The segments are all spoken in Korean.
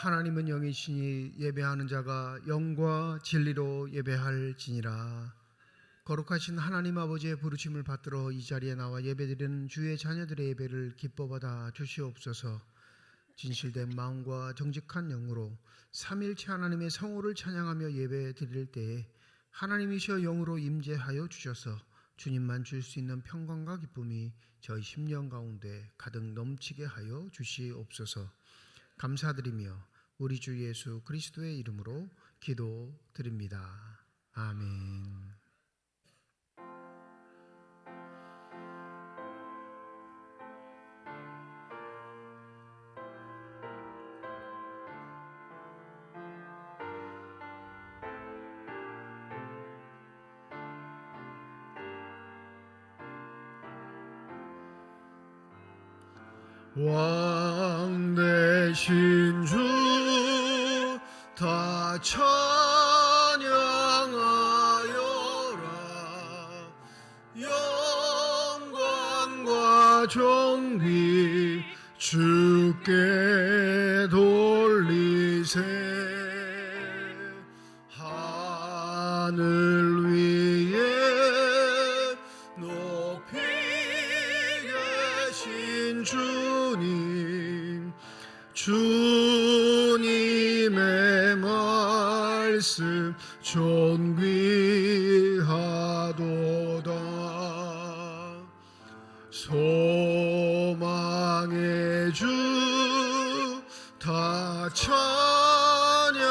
하나님은 영이시니 예배하는 자가 영과 진리로 예배할지니라. 거룩하신 하나님 아버지의 부르심을 받들어 이 자리에 나와 예배드리는 주의 자녀들의 예배를 기뻐받아 주시옵소서. 진실된 마음과 정직한 영으로 삼일체 하나님의 성호를 찬양하며 예배드릴 때에 하나님이시여 영으로 임재하여 주셔서 주님만 줄 수 있는 평강과 기쁨이 저희 심령 가운데 가득 넘치게 하여 주시옵소서. 감사드리며 우리 주 예수 그리스도의 이름으로 기도드립니다. 아멘. 왕 되신 주 다 찬양하여라. 영광과 존귀 주께 돌리세. 하늘 위에 높이 계신 주님, 주님의 말씀 존귀하도다. 소망의 주 다 찬양하여라.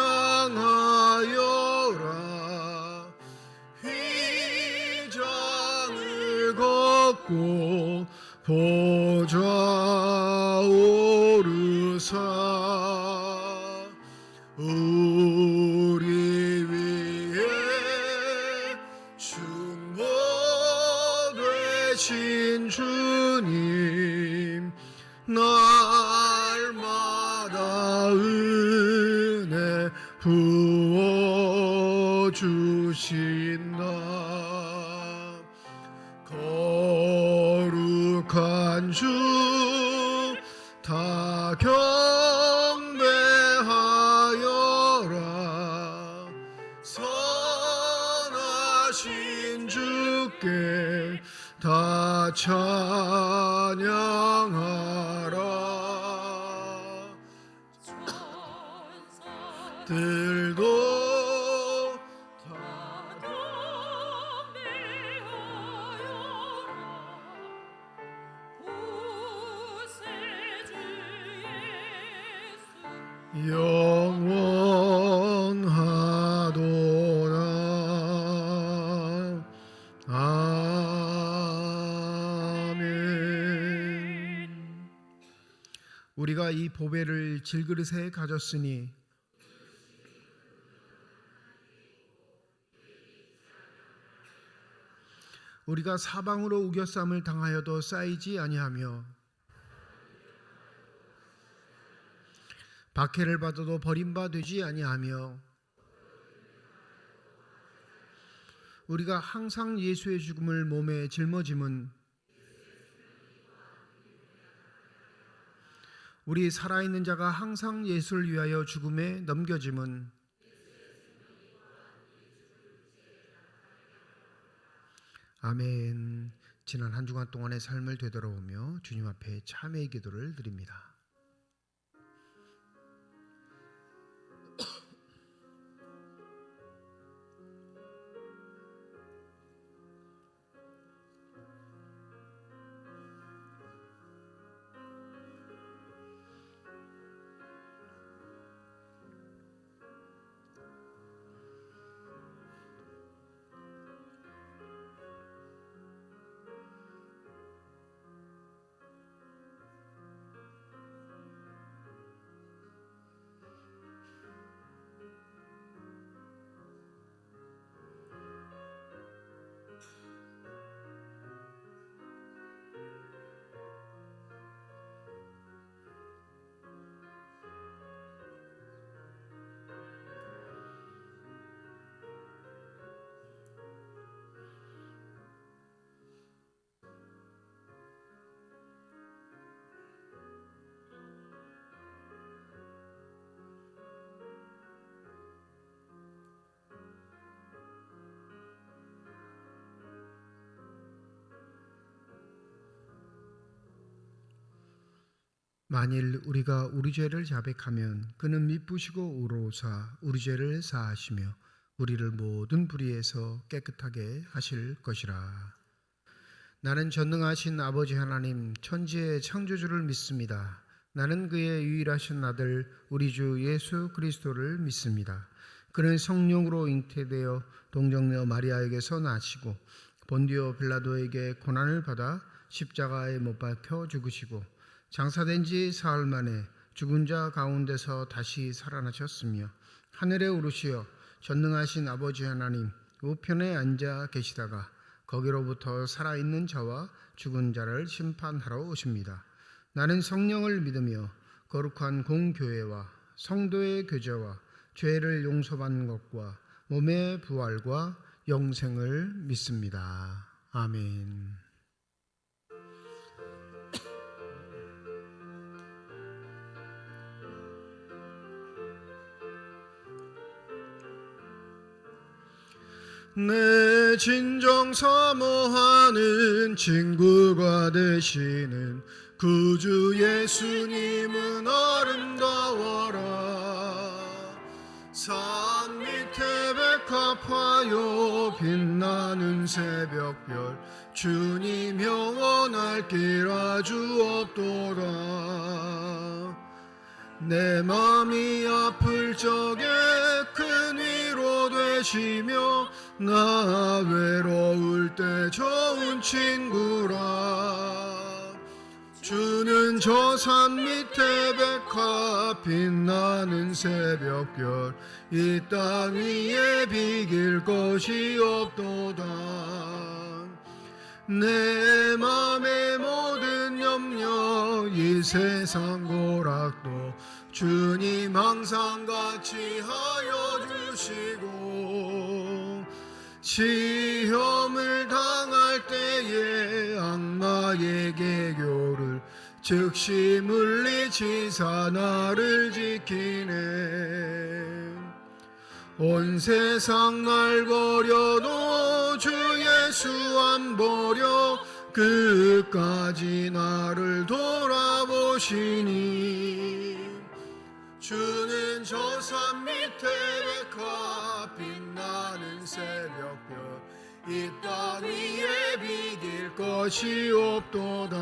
휘장을 걷고 보좌 오르사. 우리 위에 중보되신 주님, 날마다 은혜 부어주신다. 거룩한 주 다 경배하여라. 선하신 주께 다 찬양하라. 들도 다 영원하도다. 아멘. 우리가 이 보배를 질그릇에 가졌으니 우리가 사방으로 우겨쌈을 당하여도 쌓이지 아니하며 박해를 받아도 버림받지 아니하며 우리가 항상 예수의 죽음을 몸에 짊어짐은 우리 살아있는 자가 항상 예수를 위하여 죽음에 넘겨짐은 아멘. 지난 한 주간 동안의 삶을 되돌아보며 주님 앞에 참회의 기도를 드립니다. 만일 우리가 우리 죄를 자백하면 그는 미쁘시고 의로우사 우리 죄를 사하시며 우리를 모든 불의에서 깨끗하게 하실 것이라. 나는 전능하신 아버지 하나님 천지의 창조주를 믿습니다. 나는 그의 유일하신 아들 우리 주 예수 그리스도를 믿습니다. 그는 성령으로 잉태되어 동정녀 마리아에게서 나시고 본디오 빌라도에게 고난을 받아 십자가에 못 박혀 죽으시고 장사된 지 사흘 만에 죽은 자 가운데서 다시 살아나셨으며 하늘에 오르시어 전능하신 아버지 하나님 우편에 앉아 계시다가 거기로부터 살아있는 자와 죽은 자를 심판하러 오십니다. 나는 성령을 믿으며 거룩한 공교회와 성도의 교제와 죄를 용서받는 것과 몸의 부활과 영생을 믿습니다. 아멘. 내 진정 사모하는 친구가 되시는 구주 예수님은 아름다워라. 산 밑에 백합화요 빛나는 새벽별 주님 영원할 길 아주 없도다. 내 맘이 아플 적에 큰 위로 되시며 나 외로울 때 좋은 친구라. 주는 저 산 밑에 백합 빛나는 새벽별 이 땅 위에 비길 것이 없도다. 내 맘의 모든 염려 이 세상 고락도 주님 항상 같이 하여 주시고 시험을 당할 때에 악마의 계교를 즉시 물리치사 나를 지키네. 온 세상 날 버려도 주 예수 안 버려 끝까지 나를 돌아보시니. 주는 저 산 밑에 백합 빛나는 새벽별 이 땅 위에 비길 것이 없도다.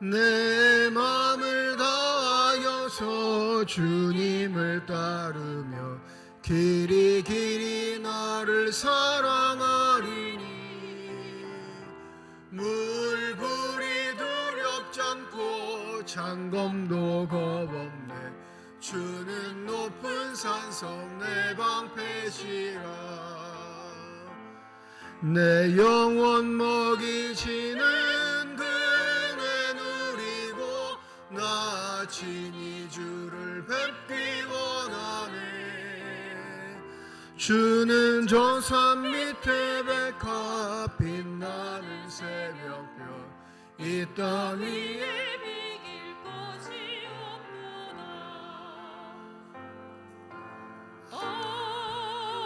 내 맘을 다하여서 주님을 따르며 길이 길이 나를 사랑하리니. 물불이 두렵지 않고 장검도 겁없네. 주는 높은 산성 내 방패시라. 내 영혼 먹이시는 그네 누리고 나 친히 주를 뵙기 원하네. 주는 저 산 밑에 백합 빛나는 새벽별 이 땅 위에 비길 것이 없도다. 아멘.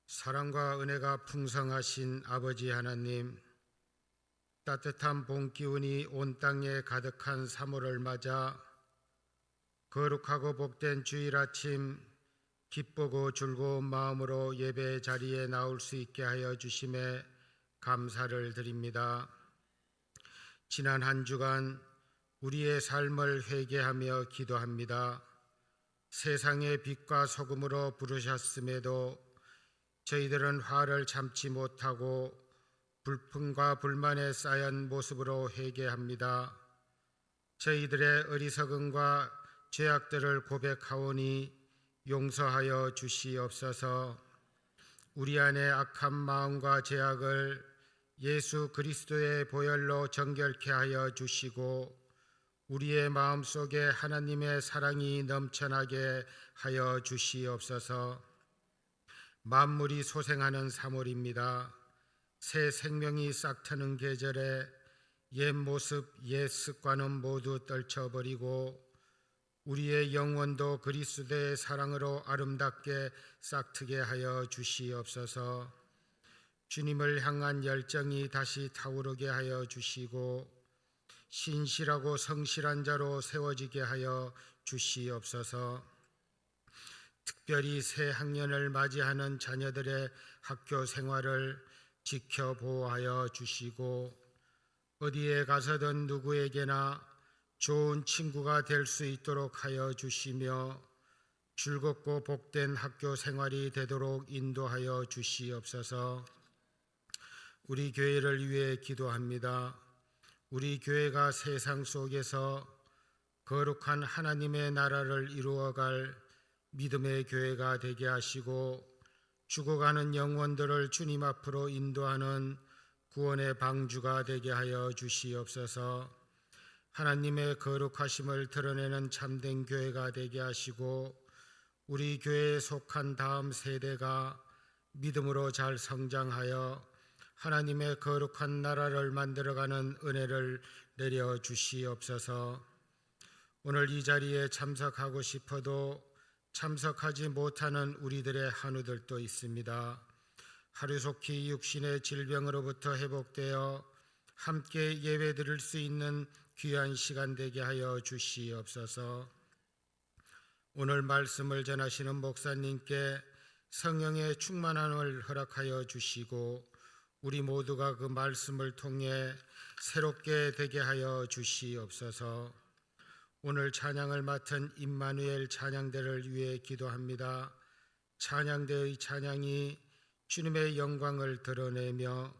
사랑과 은혜가 풍성하신 아버지 하나님, 따뜻한 봄 기운이 온 땅에 가득한 3월을 맞아 거룩하고 복된 주일 아침 기쁘고 즐거운 마음으로 예배 자리에 나올 수 있게 하여 주심에 감사를 드립니다. 지난 한 주간 우리의 삶을 회개하며 기도합니다. 세상의 빛과 소금으로 부르셨음에도 저희들은 화를 참지 못하고 불평과 불만에 쌓인 모습으로 회개합니다. 저희들의 어리석음과 죄악들을 고백하오니 용서하여 주시옵소서. 우리 안의 악한 마음과 죄악을 예수 그리스도의 보혈로 정결케 하여 주시고 우리의 마음속에 하나님의 사랑이 넘쳐나게 하여 주시옵소서. 만물이 소생하는 3월입니다. 새 생명이 싹트는 계절에 옛 모습, 옛 습관은 모두 떨쳐버리고 우리의 영혼도 그리스도의 사랑으로 아름답게 싹트게 하여 주시옵소서. 주님을 향한 열정이 다시 타오르게 하여 주시고 신실하고 성실한 자로 세워지게 하여 주시옵소서. 특별히 새 학년을 맞이하는 자녀들의 학교 생활을 지켜 보호하여 주시고 어디에 가서든 누구에게나 좋은 친구가 될 수 있도록 하여 주시며 즐겁고 복된 학교 생활이 되도록 인도하여 주시옵소서. 우리 교회를 위해 기도합니다. 우리 교회가 세상 속에서 거룩한 하나님의 나라를 이루어갈 믿음의 교회가 되게 하시고 죽어가는 영혼들을 주님 앞으로 인도하는 구원의 방주가 되게 하여 주시옵소서. 하나님의 거룩하심을 드러내는 참된 교회가 되게 하시고 우리 교회에 속한 다음 세대가 믿음으로 잘 성장하여 하나님의 거룩한 나라를 만들어가는 은혜를 내려 주시옵소서. 오늘 이 자리에 참석하고 싶어도 참석하지 못하는 우리들의 한우들도 있습니다. 하루속히 육신의 질병으로부터 회복되어 함께 예배드릴 수 있는 귀한 시간 되게 하여 주시옵소서. 오늘 말씀을 전하시는 목사님께 성령의 충만함을 허락하여 주시고 우리 모두가 그 말씀을 통해 새롭게 되게 하여 주시옵소서. 오늘 찬양을 맡은 임마누엘 찬양대를 위해 기도합니다. 찬양대의 찬양이 주님의 영광을 드러내며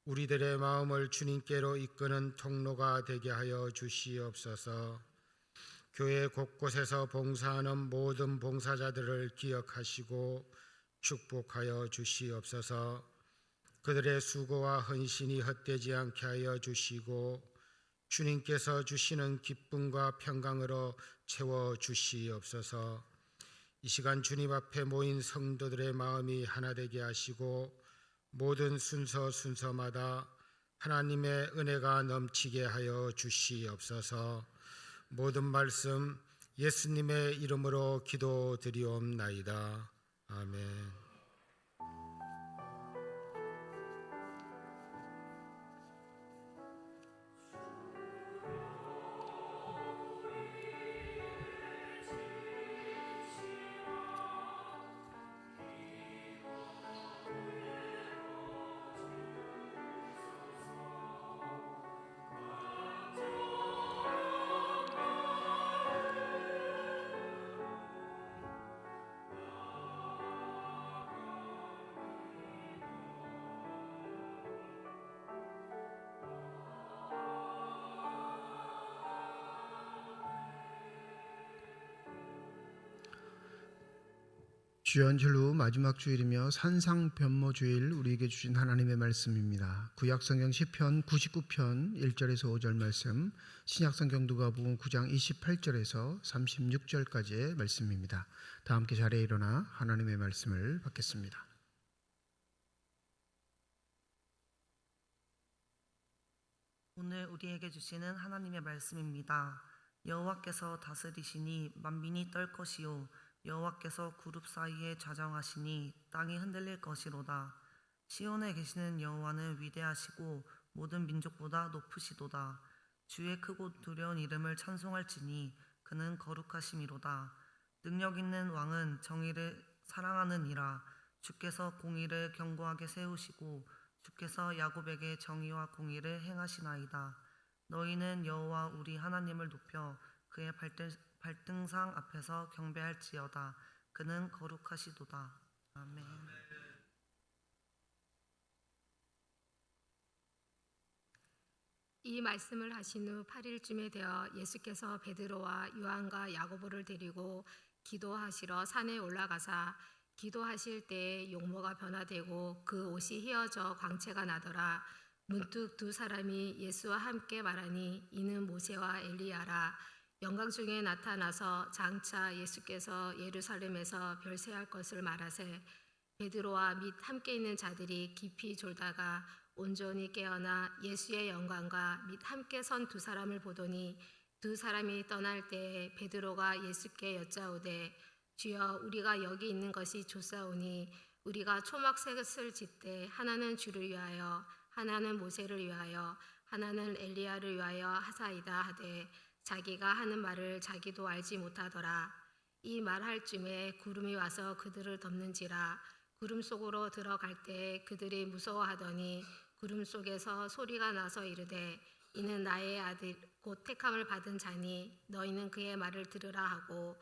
우리들의 마음을 주님께로 이끄는 통로가 되게 하여 주시옵소서. 교회 곳곳에서 봉사하는 모든 봉사자들을 기억하시고 축복하여 주시옵소서. 그들의 수고와 헌신이 헛되지 않게 하여 주시고 주님께서 주시는 기쁨과 평강으로 채워 주시옵소서. 이 시간 주님 앞에 모인 성도들의 마음이 하나 되게 하시고 모든 순서마다 하나님의 은혜가 넘치게 하여 주시옵소서. 모든 말씀 예수님의 이름으로 기도드리옵나이다. 아멘. 주연절 후 마지막 주일이며 산상변모주일 우리에게 주신 하나님의 말씀입니다. 구약성경 시편 99편 1절에서 5절 말씀, 신약성경 누가복음 9장 28절에서 36절까지의 말씀입니다. 다 함께 자리에 일어나 하나님의 말씀을 받겠습니다. 오늘 우리에게 주시는 하나님의 말씀입니다. 여호와께서 다스리시니 만민이 떨 것이요 여호와께서 그룹 사이에 좌정하시니 땅이 흔들릴 것이로다. 시온에 계시는 여호와는 위대하시고 모든 민족보다 높으시도다. 주의 크고 두려운 이름을 찬송할지니 그는 거룩하심이로다. 능력 있는 왕은 정의를 사랑하느니라. 주께서 공의를 견고하게 세우시고 주께서 야곱에게 정의와 공의를 행하시나이다. 너희는 여호와 우리 하나님을 높여 그의 발등상 앞에서 경배할지어다. 그는 거룩하시도다. 아멘. 이 말씀을 하신 후 8일쯤에 되어 예수께서 베드로와 요한과 야고보를 데리고 기도하시러 산에 올라가사 기도하실 때에 용모가 변화되고 그 옷이 휘어져 광채가 나더라. 문득 두 사람이 예수와 함께 말하니 이는 모세와 엘리야라. 영광 중에 나타나서 장차 예수께서 예루살렘에서 별세할 것을 말하세 베드로와 및 함께 있는 자들이 깊이 졸다가 온전히 깨어나 예수의 영광과 및 함께 선 두 사람을 보더니 두 사람이 떠날 때 베드로가 예수께 여짜오되 주여 우리가 여기 있는 것이 좋사오니 우리가 초막셋을 짓되 하나는 주를 위하여 하나는 모세를 위하여 하나는 엘리야를 위하여 하사이다 하되 자기가 하는 말을 자기도 알지 못하더라. 이 말할 쯤에 구름이 와서 그들을 덮는지라. 구름 속으로 들어갈 때 그들이 무서워하더니 구름 속에서 소리가 나서 이르되 이는 나의 아들 곧 택함을 받은 자니 너희는 그의 말을 들으라 하고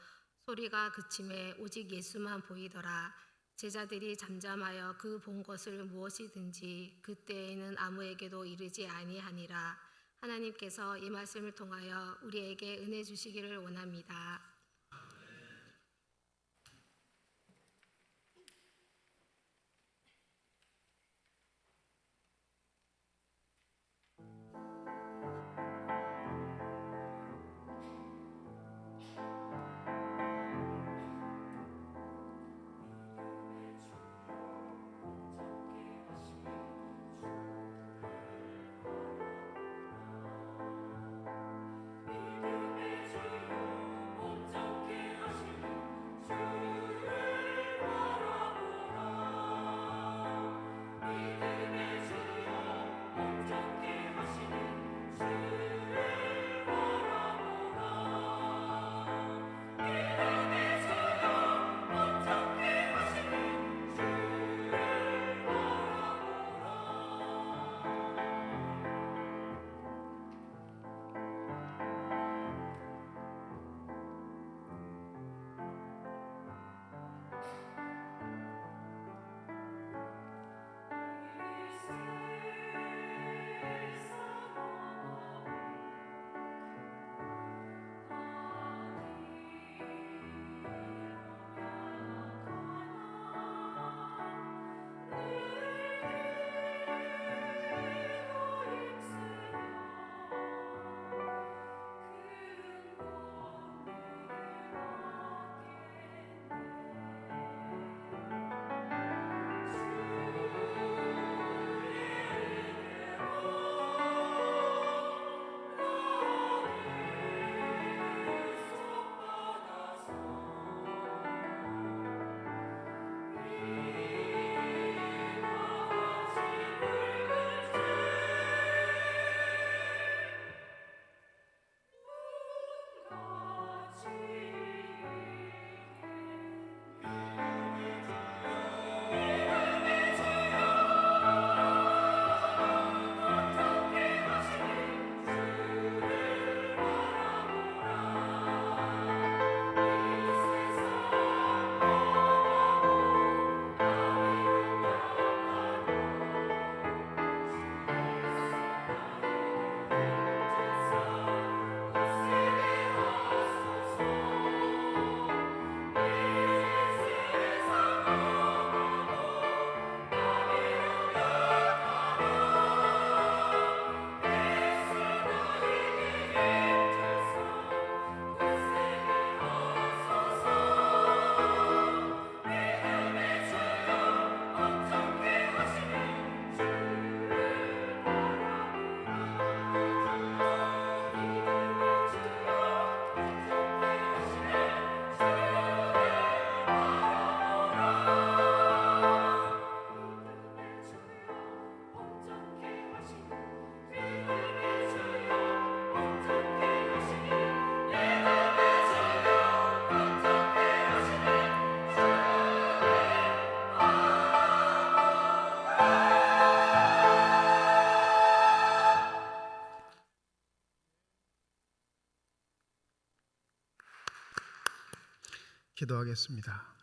소리가 그침에 오직 예수만 보이더라. 제자들이 잠잠하여 그 본 것을 무엇이든지 그때에는 아무에게도 이르지 아니하니라. 하나님께서 이 말씀을 통하여 우리에게 은혜 주시기를 원합니다. 기도하겠습니다.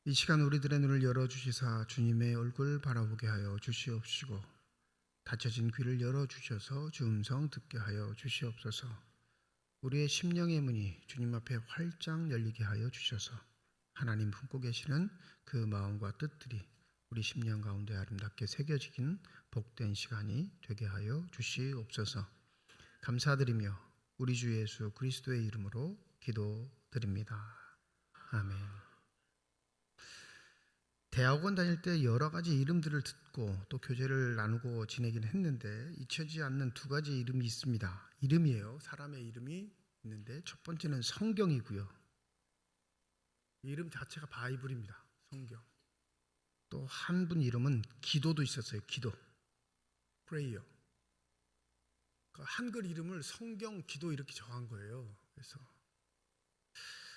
이 시간 우리들의 눈을 열어주시사 주님의 얼굴 바라보게 하여 주시옵시고 닫혀진 귀를 열어주셔서 주 음성 듣게 하여 주시옵소서. 우리의 심령의 문이 주님 앞에 활짝 열리게 하여 주셔서 하나님 품고 계시는 그 마음과 뜻들이 우리 심령 가운데 아름답게 새겨지긴 복된 시간이 되게 하여 주시옵소서. 감사드리며 우리 주 예수 그리스도의 이름으로 기도드립니다. 아멘. 대학원 다닐 때 여러 가지 이름들을 듣고 또 교제를 나누고 지내긴 했는데 잊혀지지 않는 두 가지 이름이 있습니다. 이름이에요. 사람의 이름이 있는데 첫 번째는 성경이고요. 이 이름 자체가 바이블입니다. 성경. 또 한 분 이름은 기도도 있었어요. 기도. prayer. 그 한글 이름을 성경, 기도 이렇게 정한 거예요. 그래서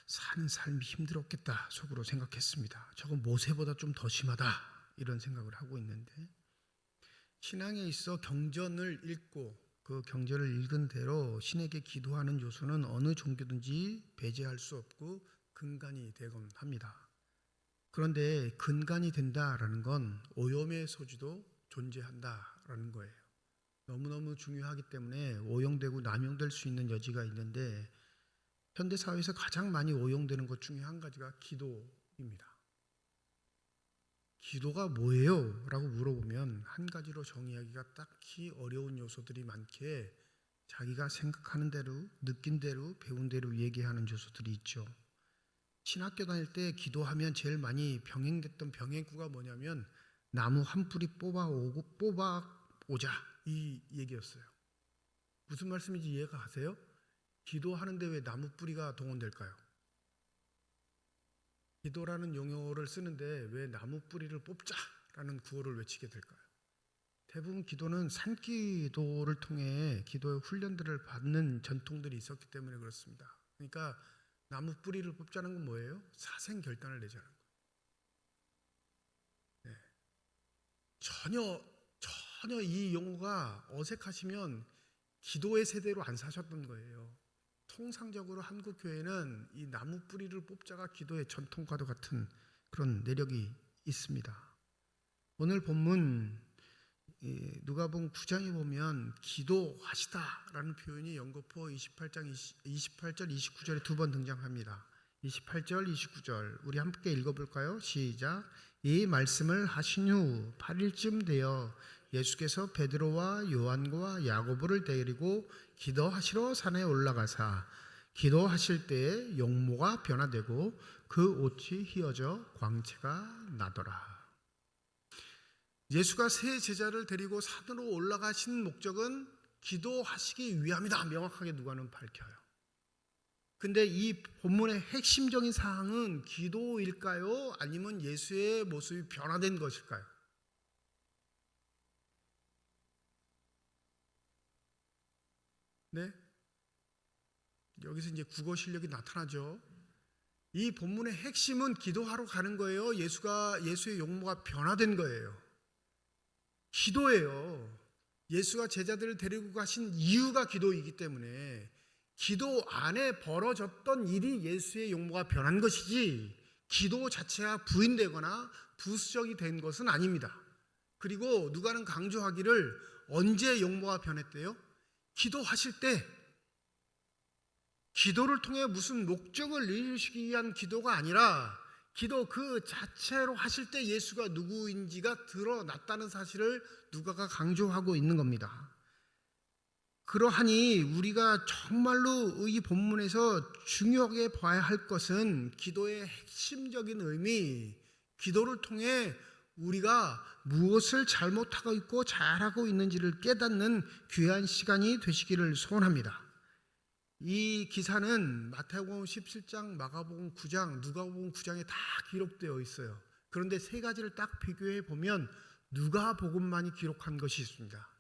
사는 삶이 힘들었겠다 속으로 생각했습니다. 저건 모세보다 좀 더 심하다 이런 생각을 하고 있는데, 신앙에 있어 경전을 읽고 그 경전을 읽은 대로 신에게 기도하는 요소는 어느 종교든지 배제할 수 없고 근간이 되곤 합니다. 그런데 근간이 된다라는 건 오염의 소지도 존재한다라는 거예요. 너무너무 중요하기 때문에 오용되고 남용될 수 있는 여지가 있는데, 현대사회에서 가장 많이 오용되는 것 중에 한 가지가 기도입니다. 기도가 뭐예요? 라고 물어보면 한 가지로 정의하기가 딱히 어려운 요소들이 많기에 자기가 생각하는 대로, 느낀 대로, 배운 대로 얘기하는 요소들이 있죠. 신학교 다닐 때 기도하면 제일 많이 병행됐던 병행구가 뭐냐면 나무 한 뿌리 뽑아오자 이 얘기였어요. 무슨 말씀인지 이해가 가세요? 기도하는데 왜 나무 뿌리가 동원될까요? 기도라는 용어를 쓰는데 왜 나무 뿌리를 뽑자라는 구호를 외치게 될까요? 대부분 기도는 산기도를 통해 기도의 훈련들을 받는 전통들이 있었기 때문에 그렇습니다. 그러니까 나무 뿌리를 뽑자는 건 뭐예요? 사생결단을 내자는 거예요. 네. 전혀 이 용어가 어색하시면 기도의 세대로 안 사셨던 거예요. 통상적으로 한국 교회는 이 나무 뿌리를 뽑자가 기도의 전통과도 같은 그런 내력이 있습니다. 오늘 본문 누가복음 9장에 보면 기도하시다라는 표현이 연거푸 28절 29절에 두 번 등장합니다. 28절 29절 우리 함께 읽어볼까요? 시작. 이 말씀을 하신 후 8일쯤 되어 예수께서 베드로와 요한과 야고보를 데리고 기도하시러 산에 올라가사 기도하실 때에 용모가 변화되고 그 옷이 휘어져 광채가 나더라. 예수가 세 제자를 데리고 산으로 올라가신 목적은 기도하시기 위함이다. 명확하게 누가는 밝혀요. 근데 이 본문의 핵심적인 사항은 기도일까요? 아니면 예수의 모습이 변화된 것일까요? 네? 여기서 이제 국어 실력이 나타나죠. 이 본문의 핵심은 기도하러 가는 거예요. 예수의 용모가 변화된 거예요. 기도예요. 예수가 제자들을 데리고 가신 이유가 기도이기 때문에 기도 안에 벌어졌던 일이 예수의 용모가 변한 것이지 기도 자체가 부인되거나 부수적이 된 것은 아닙니다. 그리고 누가는 강조하기를 언제 용모가 변했대요? 기도하실 때, 기도를 통해 무슨 목적을 이루시기 위한 기도가 아니라 기도 그 자체로 하실 때 예수가 누구인지가 드러났다는 사실을 누가가 강조하고 있는 겁니다. 그러하니 우리가 정말로 이 본문에서 중요하게 봐야 할 것은 기도의 핵심적인 의미, 기도를 통해 우리가 무엇을 잘못하고 있고 잘하고 있는지를 깨닫는 귀한 시간이 되시기를 소원합니다. 이 기사는 마태복음 17장, 마가복음 9장, 누가복음 9장에 다 기록되어 있어요. 그런데 세 가지를 딱 비교해 보면 누가복음만이 기록한 것이 있습니다.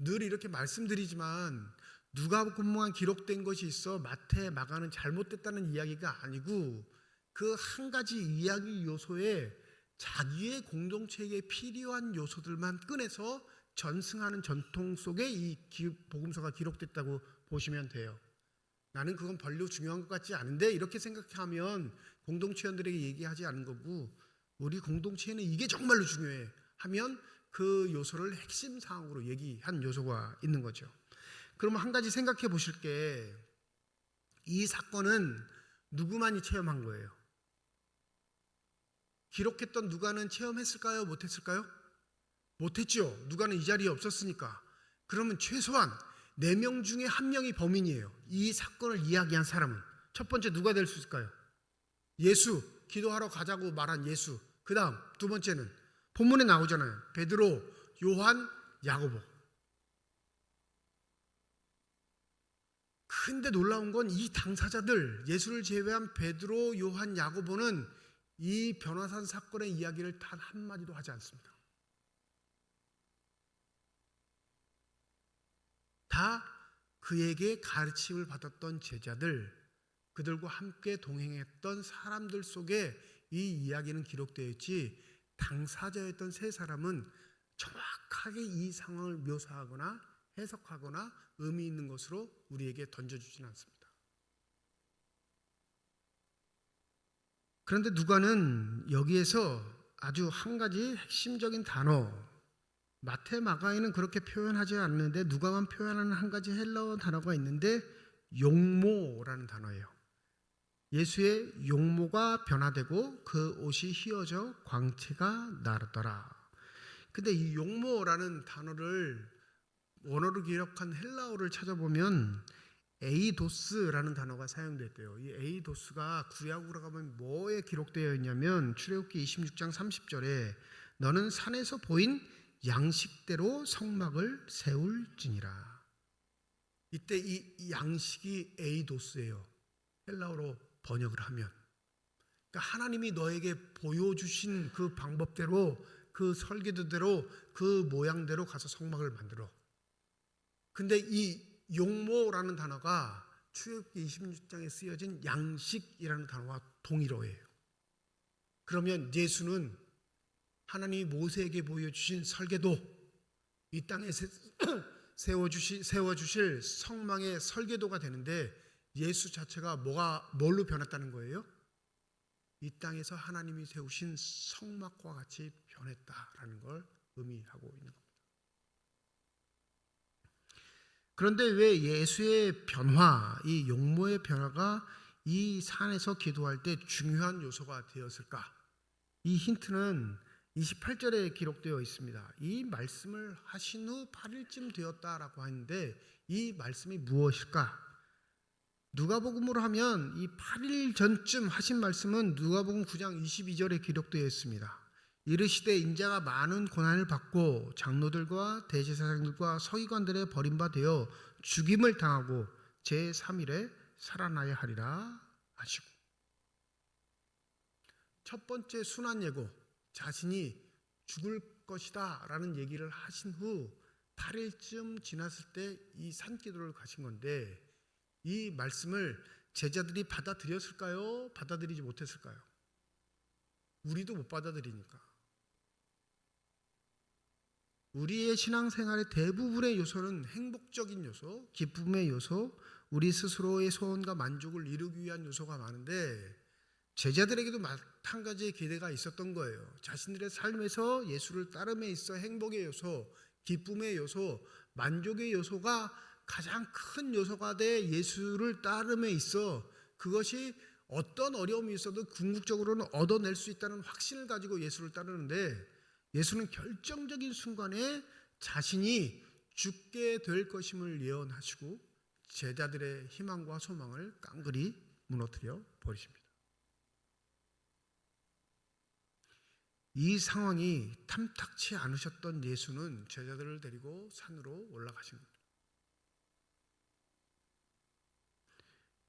늘 이렇게 말씀드리지만 누가복음만 기록된 것이 있어 마태, 마가는 잘못됐다는 이야기가 아니고 그 한 가지 이야기 요소에 자기의 공동체에 필요한 요소들만 꺼내서 전승하는 전통 속에 이 복음서가 기록됐다고 보시면 돼요. 나는 그건 별로 중요한 것 같지 않은데 이렇게 생각하면 공동체원들에게 얘기하지 않은 거고, 우리 공동체에는 이게 정말로 중요해 하면 그 요소를 핵심 사항으로 얘기한 요소가 있는 거죠. 그러면 한 가지 생각해 보실 게, 이 사건은 누구만이 체험한 거예요? 기록했던 누가는 체험했을까요? 못했을까요? 못했죠. 누가는 이 자리에 없었으니까. 그러면 최소한 4명 중에 1명이 범인이에요. 이 사건을 이야기한 사람은 첫 번째 누가 될 수 있을까요? 예수, 기도하러 가자고 말한 예수. 그 다음 두 번째는 본문에 나오잖아요. 베드로, 요한, 야고보. 근데 놀라운 건 이 당사자들, 예수를 제외한 베드로, 요한, 야고보는 이 변화산 사건의 이야기를 단 한마디도 하지 않습니다. 다 그에게 가르침을 받았던 제자들, 그들과 함께 동행했던 사람들 속에 이 이야기는 기록되어 있지, 당사자였던 세 사람은 정확하게 이 상황을 묘사하거나 해석하거나 의미 있는 것으로 우리에게 던져주지는 않습니다. 그런데 누가는 여기에서 아주 한 가지 핵심적인 단어, 마태, 마가에는 그렇게 표현하지 않는데 누가만 표현하는 한 가지 헬라어 단어가 있는데 용모라는 단어예요. 예수의 용모가 변화되고 그 옷이 휘어져 광채가 나르더라. 근데 이 용모라는 단어를 원어로 기록한 헬라어를 찾아보면 에이도스라는 단어가 사용됐대요. 이 에이도스가 구약으로 가면 뭐에 기록되어 있냐면 출애굽기 26장 30절에 너는 산에서 보인 양식대로 성막을 세울지니라. 이때 이 양식이 에이도스예요. 헬라어로 번역을 하면, 그러니까 하나님이 너에게 보여주신 그 방법대로, 그 설계도대로, 그 모양대로 가서 성막을 만들어. 근데 이 용모라는 단어가 출애굽기 26장에 쓰여진 양식이라는 단어와 동일어예요. 그러면 예수는 하나님이 모세에게 보여주신 설계도, 이 땅에 세워주실 성망의 설계도가 되는데 예수 자체가 뭘로 변했다는 거예요? 이 땅에서 하나님이 세우신 성막과 같이 변했다라는 걸 의미하고 있는 겁니다. 그런데 왜 예수의 변화, 이 용모의 변화가 이 산에서 기도할 때 중요한 요소가 되었을까? 이 힌트는 28절에 기록되어 있습니다. 이 말씀을 하신 후 8일쯤 되었다라고 하는데 이 말씀이 무엇일까? 누가복음으로 하면 이 8일 전쯤 하신 말씀은 누가복음 9장 22절에 기록되어 있습니다. 이르시되 인자가 많은 고난을 받고 장로들과 대제사장들과 서기관들의 버림받아 죽임을 당하고 제3일에 살아나야 하리라 하시고, 첫 번째 순환 예고, 자신이 죽을 것이다 라는 얘기를 하신 후 8일쯤 지났을 때 이 산기도를 가신 건데, 이 말씀을 제자들이 받아들였을까요? 받아들이지 못했을까요? 우리도 못 받아들이니까. 우리의 신앙생활의 대부분의 요소는 행복적인 요소, 기쁨의 요소, 우리 스스로의 소원과 만족을 이루기 위한 요소가 많은데 제자들에게도 마찬가지의 기대가 있었던 거예요. 자신들의 삶에서 예수를 따름에 있어 행복의 요소, 기쁨의 요소, 만족의 요소가 가장 큰 요소가 돼 예수를 따름에 있어 그것이 어떤 어려움이 있어도 궁극적으로는 얻어낼 수 있다는 확신을 가지고 예수를 따르는데, 예수는 결정적인 순간에 자신이 죽게 될 것임을 예언하시고 제자들의 희망과 소망을 깡그리 무너뜨려 버리십니다. 이 상황이 탐탁치 않으셨던 예수는 제자들을 데리고 산으로 올라가신 겁니다.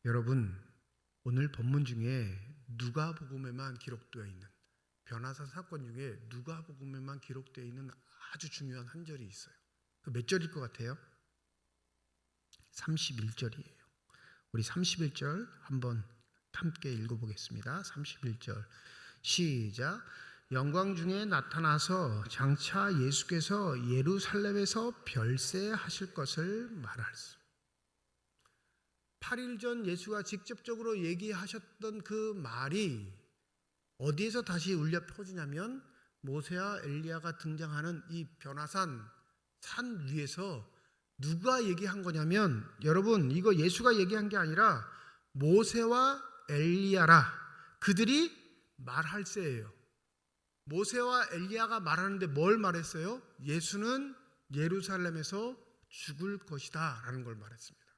여러분, 오늘 본문 중에 누가복음에만 기록되어 있는 변화산 사건 중에 누가복음에만 기록되어 있는 아주 중요한 한 절이 있어요. 그 몇 절일 것 같아요? 31절이에요. 우리 31절 한번 함께 읽어보겠습니다. 31절 시작. 영광 중에 나타나서 장차 예수께서 예루살렘에서 별세하실 것을 말하였습니다. 8일 전 예수가 직접적으로 얘기하셨던 그 말이 어디에서 다시 울려 퍼지냐면 모세와 엘리야가 등장하는 이 변화산 산 위에서 누가 얘기한 거냐면, 여러분 이거 예수가 얘기한 게 아니라 모세와 엘리야라 그들이 말할세예요. 모세와 엘리야가 말하는데 뭘 말했어요? 예수는 예루살렘에서 죽을 것이다 라는 걸 말했습니다.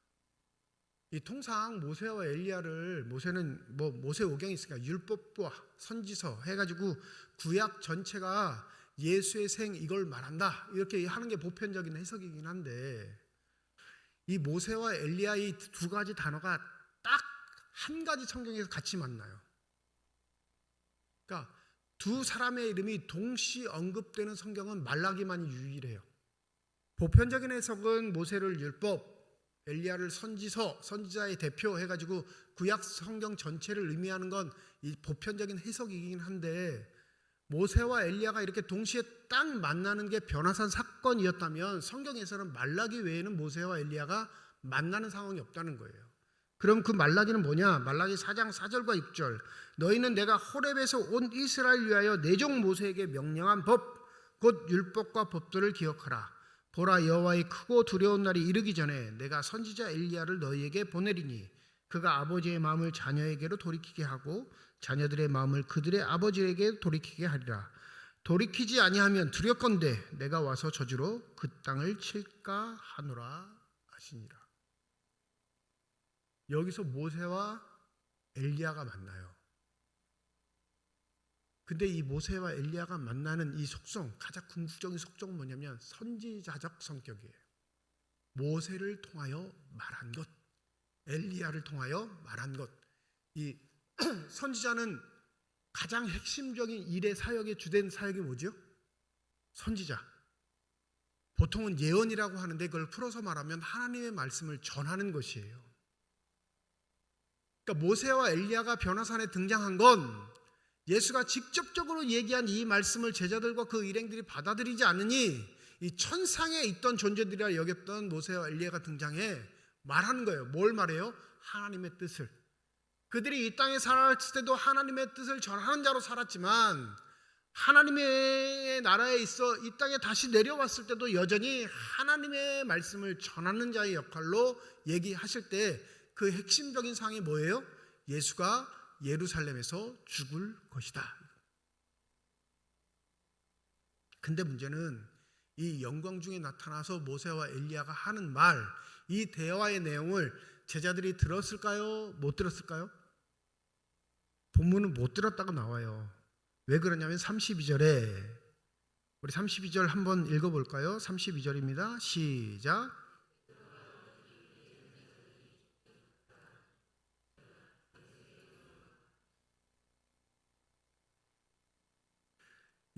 이 통상 모세와 엘리야를, 모세는 뭐 모세 오경이 있으니까 율법과 선지서 해가지고 구약 전체가 예수의 생 이걸 말한다 이렇게 하는 게 보편적인 해석이긴 한데, 이 모세와 엘리야 이 두 가지 단어가 딱 한 가지 성경에서 같이 만나요. 그러니까 두 사람의 이름이 동시 언급되는 성경은 말라기만이 유일해요. 보편적인 해석은 모세를 율법, 엘리야를 선지서, 선지자의 대표 해가지고 구약 성경 전체를 의미하는 건 이 보편적인 해석이긴 한데, 모세와 엘리야가 이렇게 동시에 딱 만나는 게 변화산 사건이었다면 성경에서는 말라기 외에는 모세와 엘리야가 만나는 상황이 없다는 거예요. 그럼 그 말라기는 뭐냐? 말라기 4장 4절과 6절. 너희는 내가 호렙에서 온 이스라엘 위하여 내 종 모세에게 명령한 법, 곧 율법과 법도를 기억하라. 보라, 여호와의 크고 두려운 날이 이르기 전에 내가 선지자 엘리야를 너희에게 보내리니 그가 아버지의 마음을 자녀에게로 돌이키게 하고 자녀들의 마음을 그들의 아버지에게 돌이키게 하리라. 돌이키지 아니하면 두렵건대 내가 와서 저주로 그 땅을 칠까 하노라 하시니라. 여기서 모세와 엘리야가 만나요. 근데 이 모세와 엘리야가 만나는 이 속성, 가장 궁극적인 속성은 뭐냐면 선지자적 성격이에요. 모세를 통하여 말한 것, 엘리야를 통하여 말한 것. 이 선지자는 가장 핵심적인 일의 사역의 주된 사역이 뭐죠? 선지자. 보통은 예언이라고 하는데 그걸 풀어서 말하면 하나님의 말씀을 전하는 것이에요. 그러니까 모세와 엘리야가 변화산에 등장한 건 예수가 직접적으로 얘기한 이 말씀을 제자들과 그 일행들이 받아들이지 않으니 이 천상에 있던 존재들이라 여겼던 모세와 엘리야가 등장해 말하는 거예요. 뭘 말해요? 하나님의 뜻을. 그들이 이 땅에 살았을 때도 하나님의 뜻을 전하는 자로 살았지만 하나님의 나라에 있어 이 땅에 다시 내려왔을 때도 여전히 하나님의 말씀을 전하는 자의 역할로 얘기하실 때 그 핵심적인 사항이 뭐예요? 예수가 예루살렘에서 죽을 것이다. 근데 문제는 이 영광 중에 나타나서 모세와 엘리야가 하는 말, 이 대화의 내용을 제자들이 들었을까요? 못 들었을까요? 본문은 못 들었다고 나와요. 왜 그러냐면 32절에, 우리 32절 한번 읽어볼까요? 32절입니다. 시작.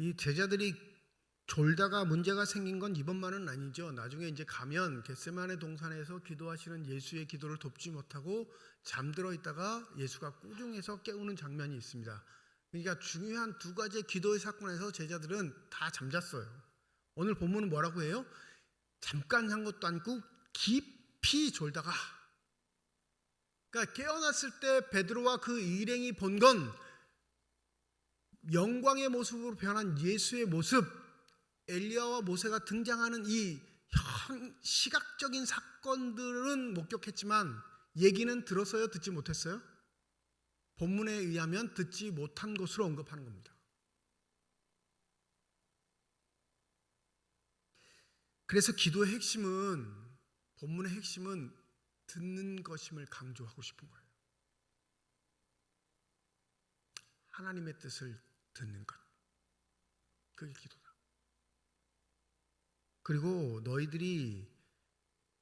이 제자들이 졸다가 문제가 생긴 건 이번만은 아니죠. 나중에 이제 가면 겟세마네 동산에서 기도하시는 예수의 기도를 돕지 못하고 잠들어 있다가 예수가 꾸중해서 깨우는 장면이 있습니다. 그러니까 중요한 두 가지의 기도의 사건에서 제자들은 다 잠잤어요. 오늘 본문은 뭐라고 해요? 잠깐 잔 것도 아니고 깊이 졸다가. 그러니까 깨어났을 때 베드로와 그 일행이 본 건 영광의 모습으로 변한 예수의 모습, 엘리야와 모세가 등장하는 이 시각적인 사건들은 목격했지만 얘기는 들었어요? 듣지 못했어요? 본문에 의하면 듣지 못한 것으로 언급하는 겁니다. 그래서 기도의 핵심은, 본문의 핵심은 듣는 것임을 강조하고 싶은 거예요. 하나님의 뜻을 듣는 것. 그게 기도다. 그리고 너희들이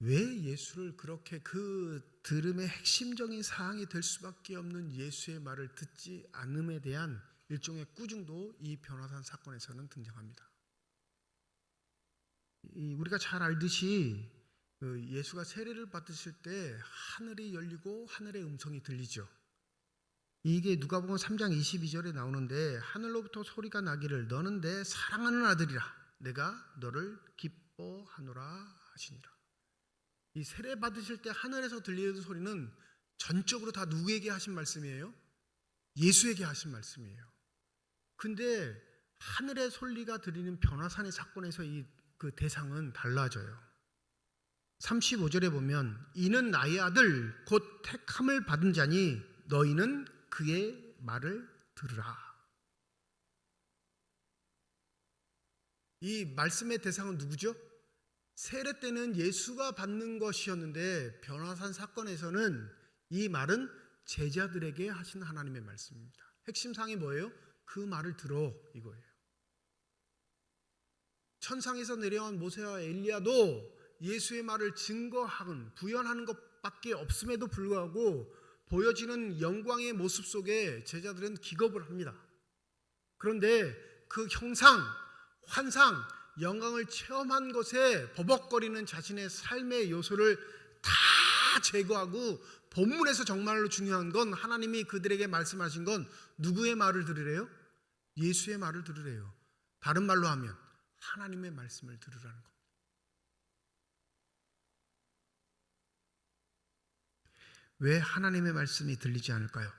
왜 예수를 그렇게 그 들음의 핵심적인 사항이 될 수밖에 없는 예수의 말을 듣지 않음에 대한 일종의 꾸중도 이 변화산 사건에서는 등장합니다. 우리가 잘 알듯이 예수가 세례를 받으실 때 하늘이 열리고 하늘의 음성이 들리죠. 이게 누가복음 3장 22절에 나오는데 하늘로부터 소리가 나기를 너는 내 사랑하는 아들이라 내가 너를 기뻐하노라 하시니라. 이 세례 받으실 때 하늘에서 들리는 소리는 전적으로 다 누구에게 하신 말씀이에요? 예수에게 하신 말씀이에요. 근데 하늘의 소리가 들리는 변화산의 사건에서 그 대상은 달라져요. 35절에 보면 이는 나의 아들 곧 택함을 받은 자니 너희는 그의 말을 들으라. 이 말씀의 대상은 누구죠? 세례 때는 예수가 받는 것이었는데 변화산 사건에서는 이 말은 제자들에게 하신 하나님의 말씀입니다. 핵심 사항이 뭐예요? 그 말을 들어 이거예요. 천상에서 내려온 모세와 엘리야도 예수의 말을 증거하는 부연하는 것밖에 없음에도 불구하고 보여지는 영광의 모습 속에 제자들은 기겁을 합니다. 그런데 그 형상, 환상, 영광을 체험한 것에 버벅거리는 자신의 삶의 요소를 다 제거하고 본문에서 정말로 중요한 건 하나님이 그들에게 말씀하신 건 누구의 말을 들으래요? 예수의 말을 들으래요. 다른 말로 하면 하나님의 말씀을 들으라는 겁니다. 왜 하나님의 말씀이 들리지 않을까요?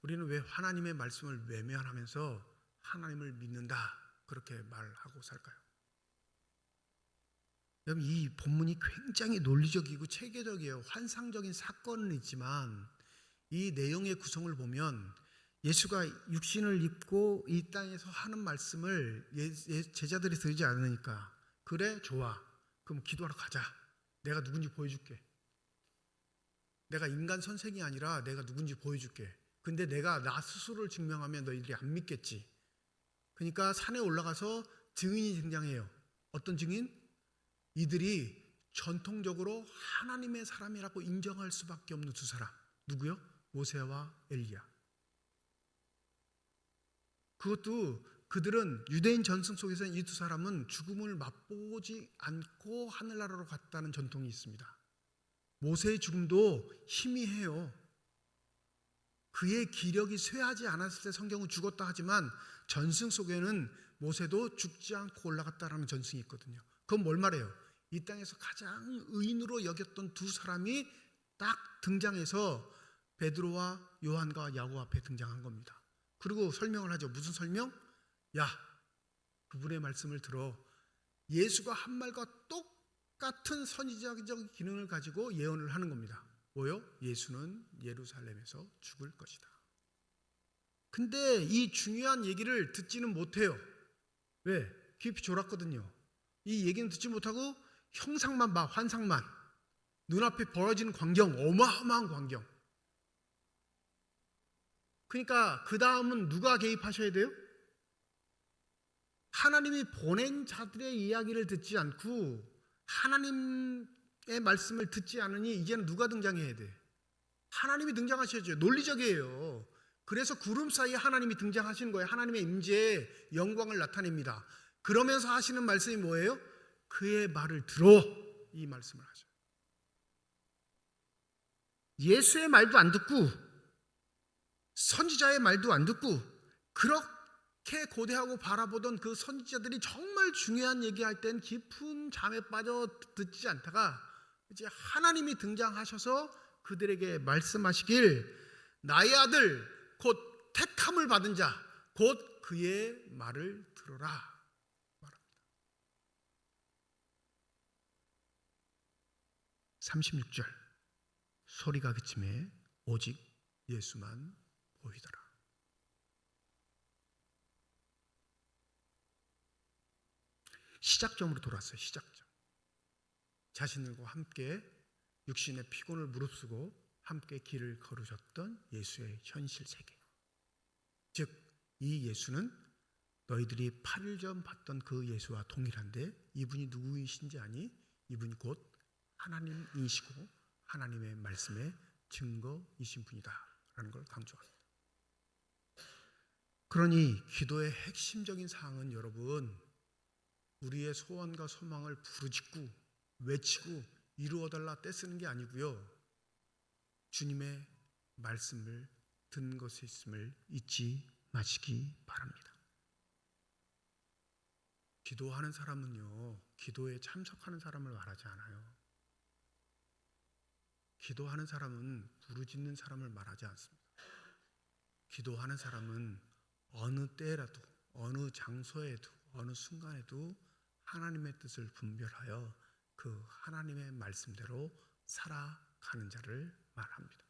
우리는 왜 하나님의 말씀을 외면하면서 하나님을 믿는다 그렇게 말하고 살까요? 여러분, 이 본문이 굉장히 논리적이고 체계적이에요. 환상적인 사건은 있지만 이 내용의 구성을 보면 예수가 육신을 입고 이 땅에서 하는 말씀을 제자들이 들지 않으니까 그래 좋아 그럼 기도하러 가자. 내가 누군지 보여줄게. 내가 인간 선생이 아니라 내가 누군지 보여줄게. 근데 내가 나 스스로를 증명하면 너희들이 안 믿겠지. 그러니까 산에 올라가서 증인이 등장해요. 어떤 증인? 이들이 전통적으로 하나님의 사람이라고 인정할 수밖에 없는 두 사람. 누구요? 모세와 엘리야. 그것도 그들은 유대인 전승 속에서는 이 두 사람은 죽음을 맛보지 않고 하늘나라로 갔다는 전통이 있습니다. 모세의 죽음도 희미해요. 그의 기력이 쇠하지 않았을 때 성경은 죽었다 하지만 전승 속에는 모세도 죽지 않고 올라갔다라는 전승이 있거든요. 그건 뭘 말해요? 이 땅에서 가장 의인으로 여겼던 두 사람이 딱 등장해서 베드로와 요한과 야고 앞에 등장한 겁니다. 그리고 설명을 하죠. 무슨 설명? 야, 그분의 말씀을 들어. 예수가 한 말과 똑같은 선지자적 기능을 가지고 예언을 하는 겁니다. 뭐요? 예수는 예루살렘에서 죽을 것이다. 근데 이 중요한 얘기를 듣지는 못해요. 왜? 깊이 졸았거든요. 이 얘기는 듣지 못하고 형상만 봐, 환상만. 눈앞에 벌어지는 광경, 어마어마한 광경. 그러니까 그 다음은 누가 개입하셔야 돼요? 하나님이 보낸 자들의 이야기를 듣지 않고 하나님의 말씀을 듣지 않으니 이제는 누가 등장해야 돼? 하나님이 등장하셔야죠. 논리적이에요. 그래서 구름 사이에 하나님이 등장하시는 거예요. 하나님의 임재의 영광을 나타냅니다. 그러면서 하시는 말씀이 뭐예요? 그의 말을 들어, 이 말씀을 하죠. 예수의 말도 안 듣고 선지자의 말도 안 듣고 그렇게 고대하고 바라보던 그 선지자들이 정말 중요한 얘기할 땐 깊은 잠에 빠져 듣지 않다가 이제 하나님이 등장하셔서 그들에게 말씀하시길 나의 아들 곧 택함을 받은 자 곧 그의 말을 들어라 말합니다. 36절 소리가 그침에 오직 예수만 보이더라. 시작점으로 돌아왔어요. 시작점. 자신들과 함께 육신의 피곤을 무릅쓰고 함께 길을 걸으셨던 예수의 현실 세계. 즉, 이 예수는 너희들이 8일 전 봤던 그 예수와 동일한데 이분이 누구이신지 아니? 이분이 곧 하나님이시고 하나님의 말씀의 증거이신 분이다 라는 걸 강조합니다. 그러니 기도의 핵심적인 사항은 여러분 우리의 소원과 소망을 부르짖고 외치고 이루어달라 떼쓰는 게 아니고요. 주님의 말씀을 듣는 것이 있음을 잊지 마시기 바랍니다. 기도하는 사람은요, 기도에 참석하는 사람을 말하지 않아요. 기도하는 사람은 부르짖는 사람을 말하지 않습니다. 기도하는 사람은 어느 때라도, 어느 장소에도, 어느 순간에도 하나님의 뜻을 분별하여 그 하나님의 말씀대로 살아가는 자를 말합니다.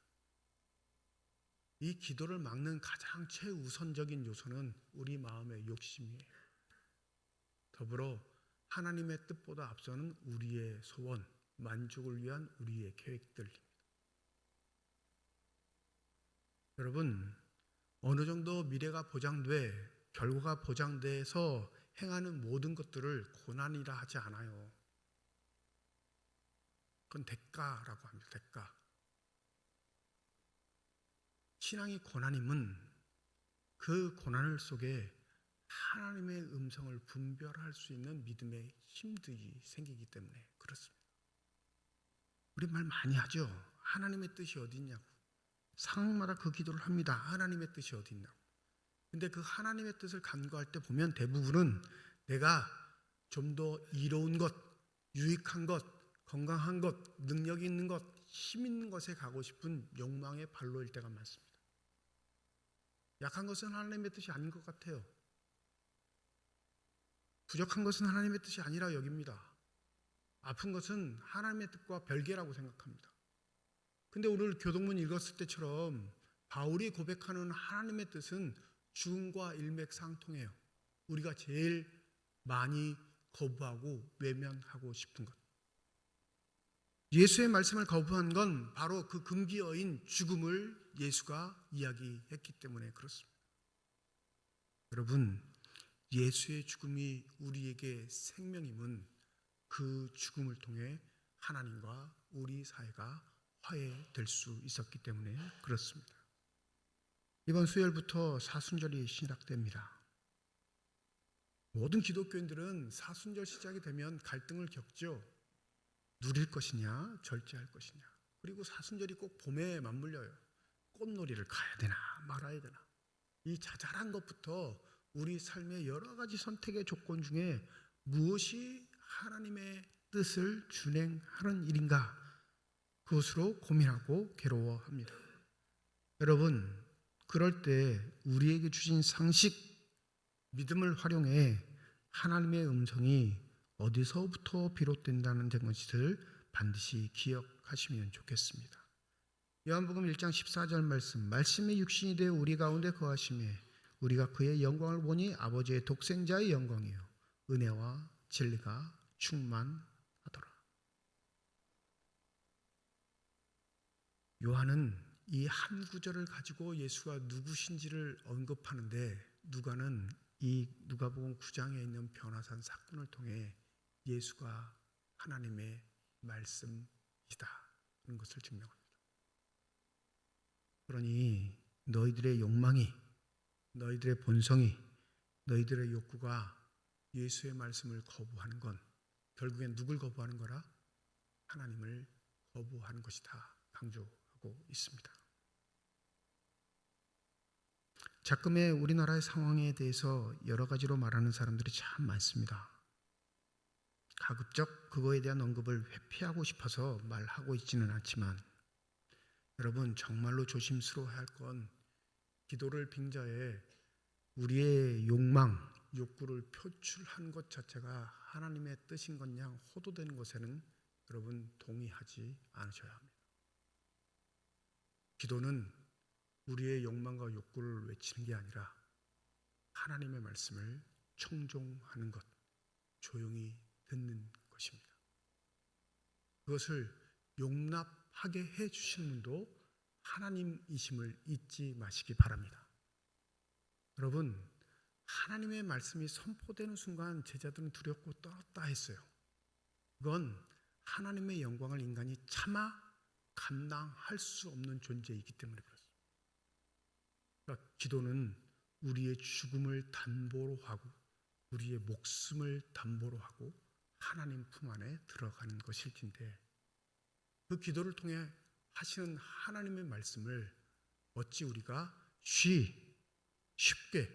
이 기도를 막는 가장 최우선적인 요소는 우리 마음의 욕심이에요. 더불어 하나님의 뜻보다 앞서는 우리의 소원, 만족을 위한 우리의 계획들입니다. 여러분, 어느 정도 미래가 보장돼 결과가 보장돼서 행하는 모든 것들을 고난이라 하지 않아요. 그건 대가라고 합니다. 대가. 신앙의 고난임은 그 고난을 속에 하나님의 음성을 분별할 수 있는 믿음의 힘들이 생기기 때문에 그렇습니다. 우리 말 많이 하죠. 하나님의 뜻이 어디 있냐고. 상황마다 그 기도를 합니다. 하나님의 뜻이 어디 있냐고. 근데 그 하나님의 뜻을 간구할 때 보면 대부분은 내가 좀 더 이로운 것, 유익한 것, 건강한 것, 능력 있는 것, 힘 있는 것에 가고 싶은 욕망의 발로일 때가 많습니다. 약한 것은 하나님의 뜻이 아닌 것 같아요. 부족한 것은 하나님의 뜻이 아니라 여깁니다. 아픈 것은 하나님의 뜻과 별개라고 생각합니다. 근데 오늘 교동문 읽었을 때처럼 바울이 고백하는 하나님의 뜻은 죽음과 일맥상통해요. 우리가 제일 많이 거부하고 외면하고 싶은 것. 예수의 말씀을 거부한 건 바로 그 금기어인 죽음을 예수가 이야기했기 때문에 그렇습니다. 여러분, 예수의 죽음이 우리에게 생명임은 그 죽음을 통해 하나님과 우리 사이가 화해될 수 있었기 때문에 그렇습니다. 이번 수요일부터 사순절이 시작됩니다. 모든 기독교인들은 사순절 시작이 되면 갈등을 겪죠. 누릴 것이냐, 절제할 것이냐. 그리고 사순절이 꼭 봄에 맞물려요. 꽃놀이를 가야 되나 말아야 되나. 이 자잘한 것부터 우리 삶의 여러 가지 선택의 조건 중에 무엇이 하나님의 뜻을 준행하는 일인가, 그것으로 고민하고 괴로워합니다. 여러분, 그럴 때 우리에게 주신 상식, 믿음을 활용해 하나님의 음성이 어디서부터 비롯된다는 것을 반드시 기억하시면 좋겠습니다. 요한복음 1장 14절 말씀이 육신이 되어 우리 가운데 거하심에 우리가 그의 영광을 보니 아버지의 독생자의 영광이요 은혜와 진리가 충만하더라. 요한은 이 한 구절을 가지고 예수가 누구신지를 언급하는데, 누가는 이 누가복음 9장에 있는 변화산 사건을 통해 예수가 하나님의 말씀이다는 것을 증명합니다. 그러니 너희들의 욕망이, 너희들의 본성이, 너희들의 욕구가 예수의 말씀을 거부하는 건 결국엔 누굴 거부하는 거라? 하나님을 거부하는 것이다 강조하고 있습니다. 자금의 우리나라의 상황에 대해서 여러 가지로 말하는 사람들이 참 많습니다. 가급적 그거에 대한 언급을 회피하고 싶어서 말하고 있지는 않지만, 여러분 정말로 조심스러워야 할 건 기도를 빙자해 우리의 욕망, 욕구를 표출한 것 자체가 하나님의 뜻인 것 양 호도되는 것에는 여러분 동의하지 않으셔야 합니다. 기도는 우리의 욕망과 욕구를 외치는 게 아니라 하나님의 말씀을 청종하는 것, 조용히 듣는 것입니다. 그것을 용납하게 해 주시는 분도 하나님이심을 잊지 마시기 바랍니다. 여러분, 하나님의 말씀이 선포되는 순간 제자들은 두렵고 떨었다 했어요. 그건 하나님의 영광을 인간이 차마 감당할 수 없는 존재이기 때문에 그렇습니다. 그러니까 기도는 우리의 죽음을 담보로 하고 우리의 목숨을 담보로 하고 하나님 품 안에 들어가는 것일진데, 그 기도를 통해 하시는 하나님의 말씀을 어찌 우리가 쉽게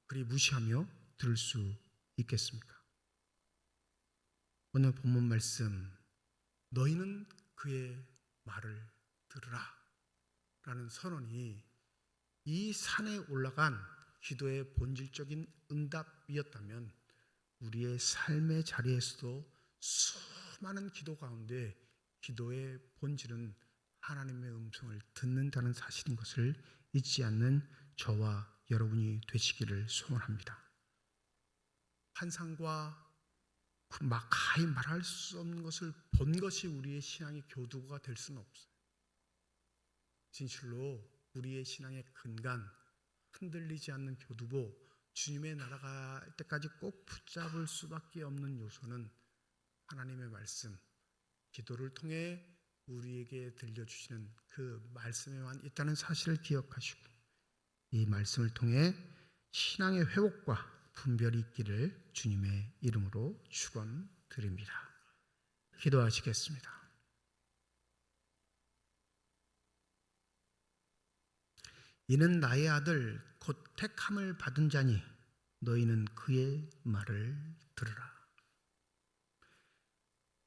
그리 무시하며 들을 수 있겠습니까? 오늘 본문 말씀, 너희는 그의 말을 들으라 라는 선언이 이 산에 올라간 기도의 본질적인 응답이었다면, 우리의 삶의 자리에서도 수많은 기도 가운데 기도의 본질은 하나님의 음성을 듣는다는 사실인 것을 잊지 않는 저와 여러분이 되시기를 소원합니다. 환상과 그 가히 말할 수 없는 것을 본 것이 우리의 신앙의 교두가 될 수는 없어요. 진실로 우리의 신앙의 근간, 흔들리지 않는 교두고 주님의 나라가 갈 때까지 꼭 붙잡을 수밖에 없는 요소는 하나님의 말씀, 기도를 통해 우리에게 들려주시는 그 말씀에만 있다는 사실을 기억하시고 이 말씀을 통해 신앙의 회복과 분별이 있기를 주님의 이름으로 축원드립니다. 기도하시겠습니다. 이는 나의 아들 곧 택함을 받은 자니 너희는 그의 말을 들으라.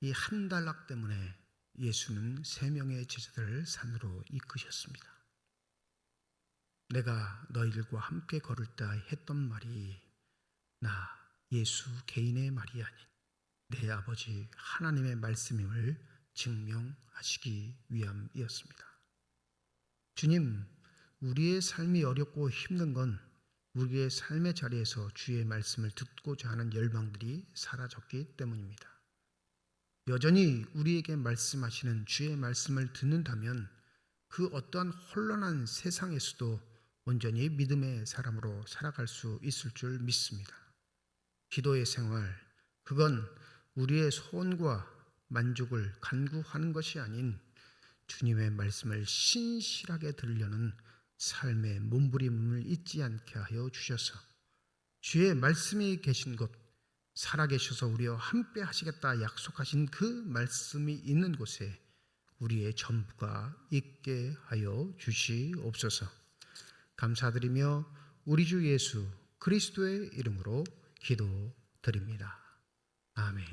이 한 단락 때문에 예수는 3명의 제자들을 산으로 이끄셨습니다. 내가 너희들과 함께 걸을 때 했던 말이 나 예수 개인의 말이 아닌 내 아버지 하나님의 말씀임을 증명하시기 위함이었습니다. 주님, 우리의 삶이 어렵고 힘든 건 우리의 삶의 자리에서 주의 말씀을 듣고자 하는 열망들이 사라졌기 때문입니다. 여전히 우리에게 말씀하시는 주의 말씀을 듣는다면 그 어떠한 혼란한 세상에서도 온전히 믿음의 사람으로 살아갈 수 있을 줄 믿습니다. 기도의 생활, 그건 우리의 소원과 만족을 간구하는 것이 아닌 주님의 말씀을 신실하게 들으려는 삶의 몸부림을 잊지 않게 하여 주셔서 주의 말씀이 계신 곳, 살아계셔서 우리와 함께 하시겠다 약속하신 그 말씀이 있는 곳에 우리의 전부가 있게 하여 주시옵소서. 감사드리며 우리 주 예수 그리스도의 이름으로 기도드립니다. 아멘.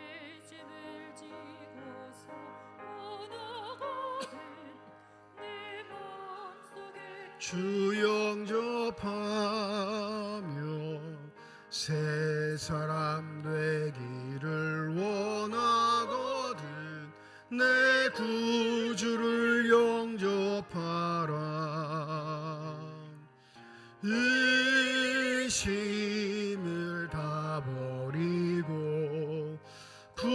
죄짐을 지고서 떠나가는 내 마음속에 주 영접하며 새 사람 되기를 원하거든 내 구주를 영접하라. 의심을 다 버리고 구주를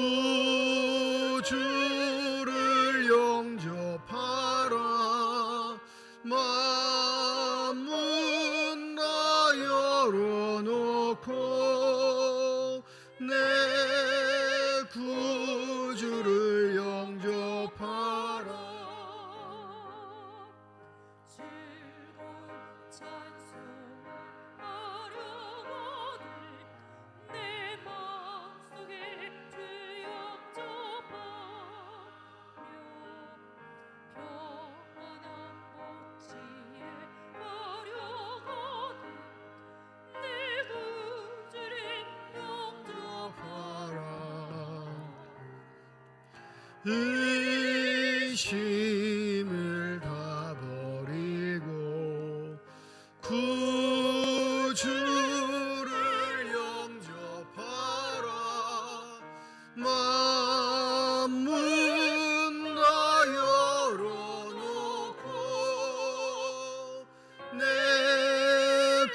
영접하라. 마음은 다 열어놓고 내 구주를 영접하라. 즐거운 찬송하려거든 내 마음속에 주 영접하며 평안한 복지에 가려거든 내 구주를 영접하라. 의심을 다 버리고 구주를 영접하라. 마음은 다 열어놓고 내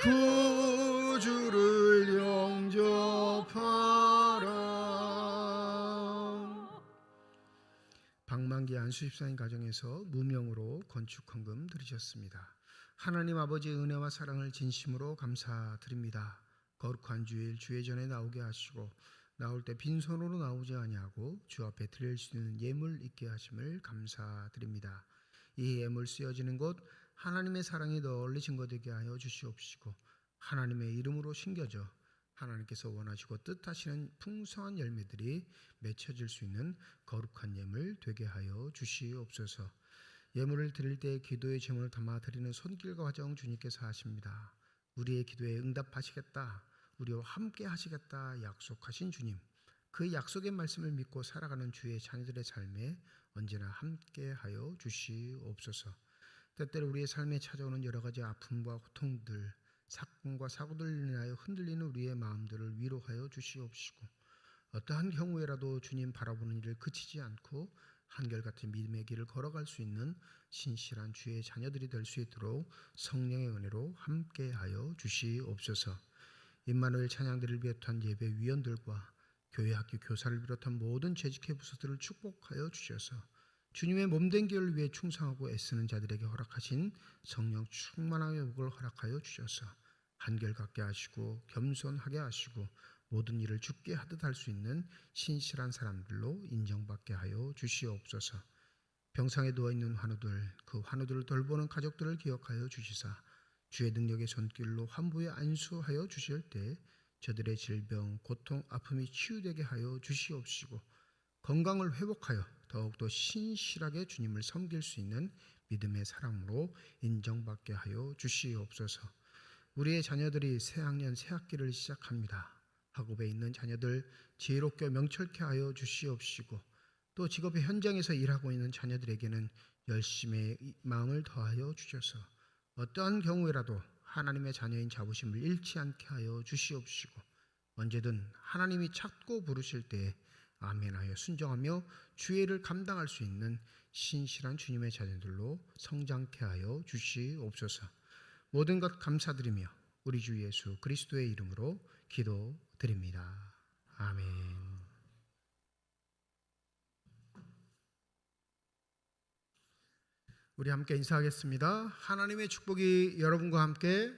구주를 영접하라. 방만기 안수집사님 가정에서 무명으로 건축헌금 드리셨습니다. 하나님 아버지의 은혜와 사랑을 진심으로 감사드립니다. 거룩한 주일 주의 전에 나오게 하시고 나올 때 빈손으로 나오지 아니하고 주 앞에 드릴 수 있는 예물 있게 하심을 감사드립니다. 이 예물 쓰여지는 곳 하나님의 사랑이 널리 증거되게 하여 주시옵시고 하나님의 이름으로 심겨져 하나님께서 원하시고 뜻하시는 풍성한 열매들이 맺혀질 수 있는 거룩한 예물 되게 하여 주시옵소서. 예물을 드릴 때 기도의 제물을 담아 드리는 손길과 과정 주님께서 하십니다. 우리의 기도에 응답하시겠다, 우리와 함께 하시겠다 약속하신 주님, 그 약속의 말씀을 믿고 살아가는 주의 자녀들의 삶에 언제나 함께 하여 주시옵소서. 때때로 우리의 삶에 찾아오는 여러 가지 아픔과 고통들, 사건과 사고들을 인하여 흔들리는 우리의 마음들을 위로하여 주시옵시고 어떠한 경우에라도 주님 바라보는 일을 그치지 않고 한결같은 믿음의 길을 걸어갈 수 있는 신실한 주의 자녀들이 될 수 있도록 성령의 은혜로 함께하여 주시옵소서. 임마누엘 찬양대를 비롯한 예배 위원들과 교회 학교 교사를 비롯한 모든 재직회 부서들을 축복하여 주셔서 주님의 몸된 길을 위해 충성하고 애쓰는 자들에게 허락하신 성령 충만한 회복을 허락하여 주셔서 한결같게 하시고 겸손하게 하시고 모든 일을 주께 하듯 할 수 있는 신실한 사람들로 인정받게 하여 주시옵소서. 병상에 누워있는 환우들, 그 환우들을 돌보는 가족들을 기억하여 주시사 주의 능력의 손길로 환부에 안수하여 주실 때 저들의 질병, 고통, 아픔이 치유되게 하여 주시옵시고 건강을 회복하여 더욱더 신실하게 주님을 섬길 수 있는 믿음의 사람으로 인정받게 하여 주시옵소서. 우리의 자녀들이 새학년 새학기를 시작합니다. 학업에 있는 자녀들 지혜롭게 명철케 하여 주시옵시고 또 직업의 현장에서 일하고 있는 자녀들에게는 열심의 마음을 더하여 주셔서 어떠한 경우에라도 하나님의 자녀인 자부심을 잃지 않게 하여 주시옵시고 언제든 하나님이 찾고 부르실 때에 아멘하여 순종하며 주의를 감당할 수 있는 신실한 주님의 자녀들로 성장케 하여 주시옵소서. 모든 것 감사드리며 우리 주 예수 그리스도의 이름으로 기도드립니다. 아멘. 우리 함께 인사하겠습니다. 하나님의 축복이 여러분과 함께.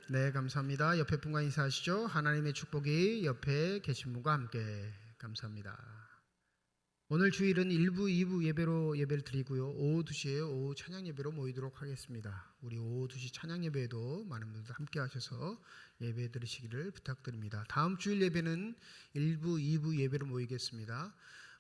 네, 감사합니다. 옆에 분과 인사하시죠. 하나님의 축복이 옆에 계신 분과 함께. 감사합니다. 오늘 주일은 1부, 2부 예배로 예배를 드리고요. 오후 2시에 오후 찬양 예배로 모이도록 하겠습니다. 우리 오후 2시 찬양 예배에도 많은 분들 함께 하셔서 예배 드리시기를 부탁드립니다. 다음 주일 예배는 1부, 2부 예배로 모이겠습니다.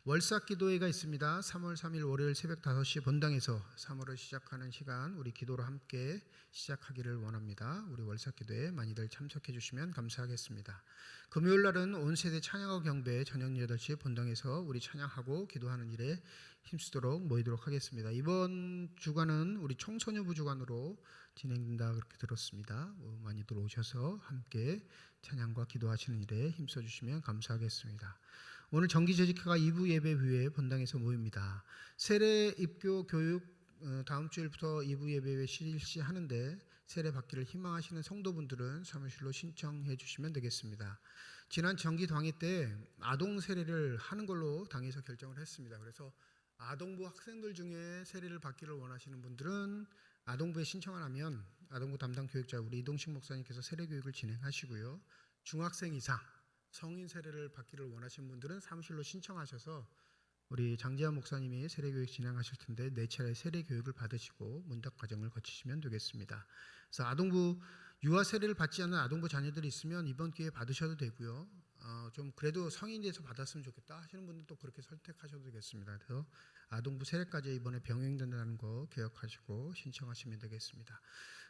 월삭 기도회가 있습니다. 3월 3일 월요일 새벽 5시 본당에서 3월을 시작하는 시간 우리 기도로 함께 시작하기를 원합니다. 우리 월삭 기도회 많이들 참석해 주시면 감사하겠습니다. 금요일 날은 온 세대 찬양과 경배 저녁 8시 본당에서 우리 찬양하고 기도하는 일에 힘쓰도록 모이도록 하겠습니다. 이번 주간은 우리 청소년부 주간으로 진행된다 그렇게 들었습니다. 많이들 오셔서 함께 찬양과 기도하시는 일에 힘써 주시면 감사하겠습니다. 오늘 정기재직회가 2부 예배 후에 본당에서 모입니다. 세례 입교 교육 다음 주일부터 2부 예배에 실시하는데 세례 받기를 희망하시는 성도분들은 사무실로 신청해 주시면 되겠습니다. 지난 정기 당회 때 아동 세례를 하는 걸로 당에서 결정을 했습니다. 그래서 아동부 학생들 중에 세례를 받기를 원하시는 분들은 아동부에 신청을 하면 아동부 담당 교육자 우리 이동식 목사님께서 세례 교육을 진행하시고요. 중학생 이상 성인 세례를 받기를 원하시는 분들은 사무실로 신청하셔서 우리 장재환 목사님이 세례 교육 진행하실 텐데 4차례 세례 교육을 받으시고 문답 과정을 거치시면 되겠습니다. 그래서 아동부 유아 세례를 받지 않는 아동부 자녀들이 있으면 이번 기회에 받으셔도 되고요. 좀 그래도 성인이 돼서 받았으면 좋겠다 하시는 분들도 그렇게 선택하셔도 되겠습니다. 그래서 아동부 세례까지 이번에 병행된다는 거 기억하시고 신청하시면 되겠습니다.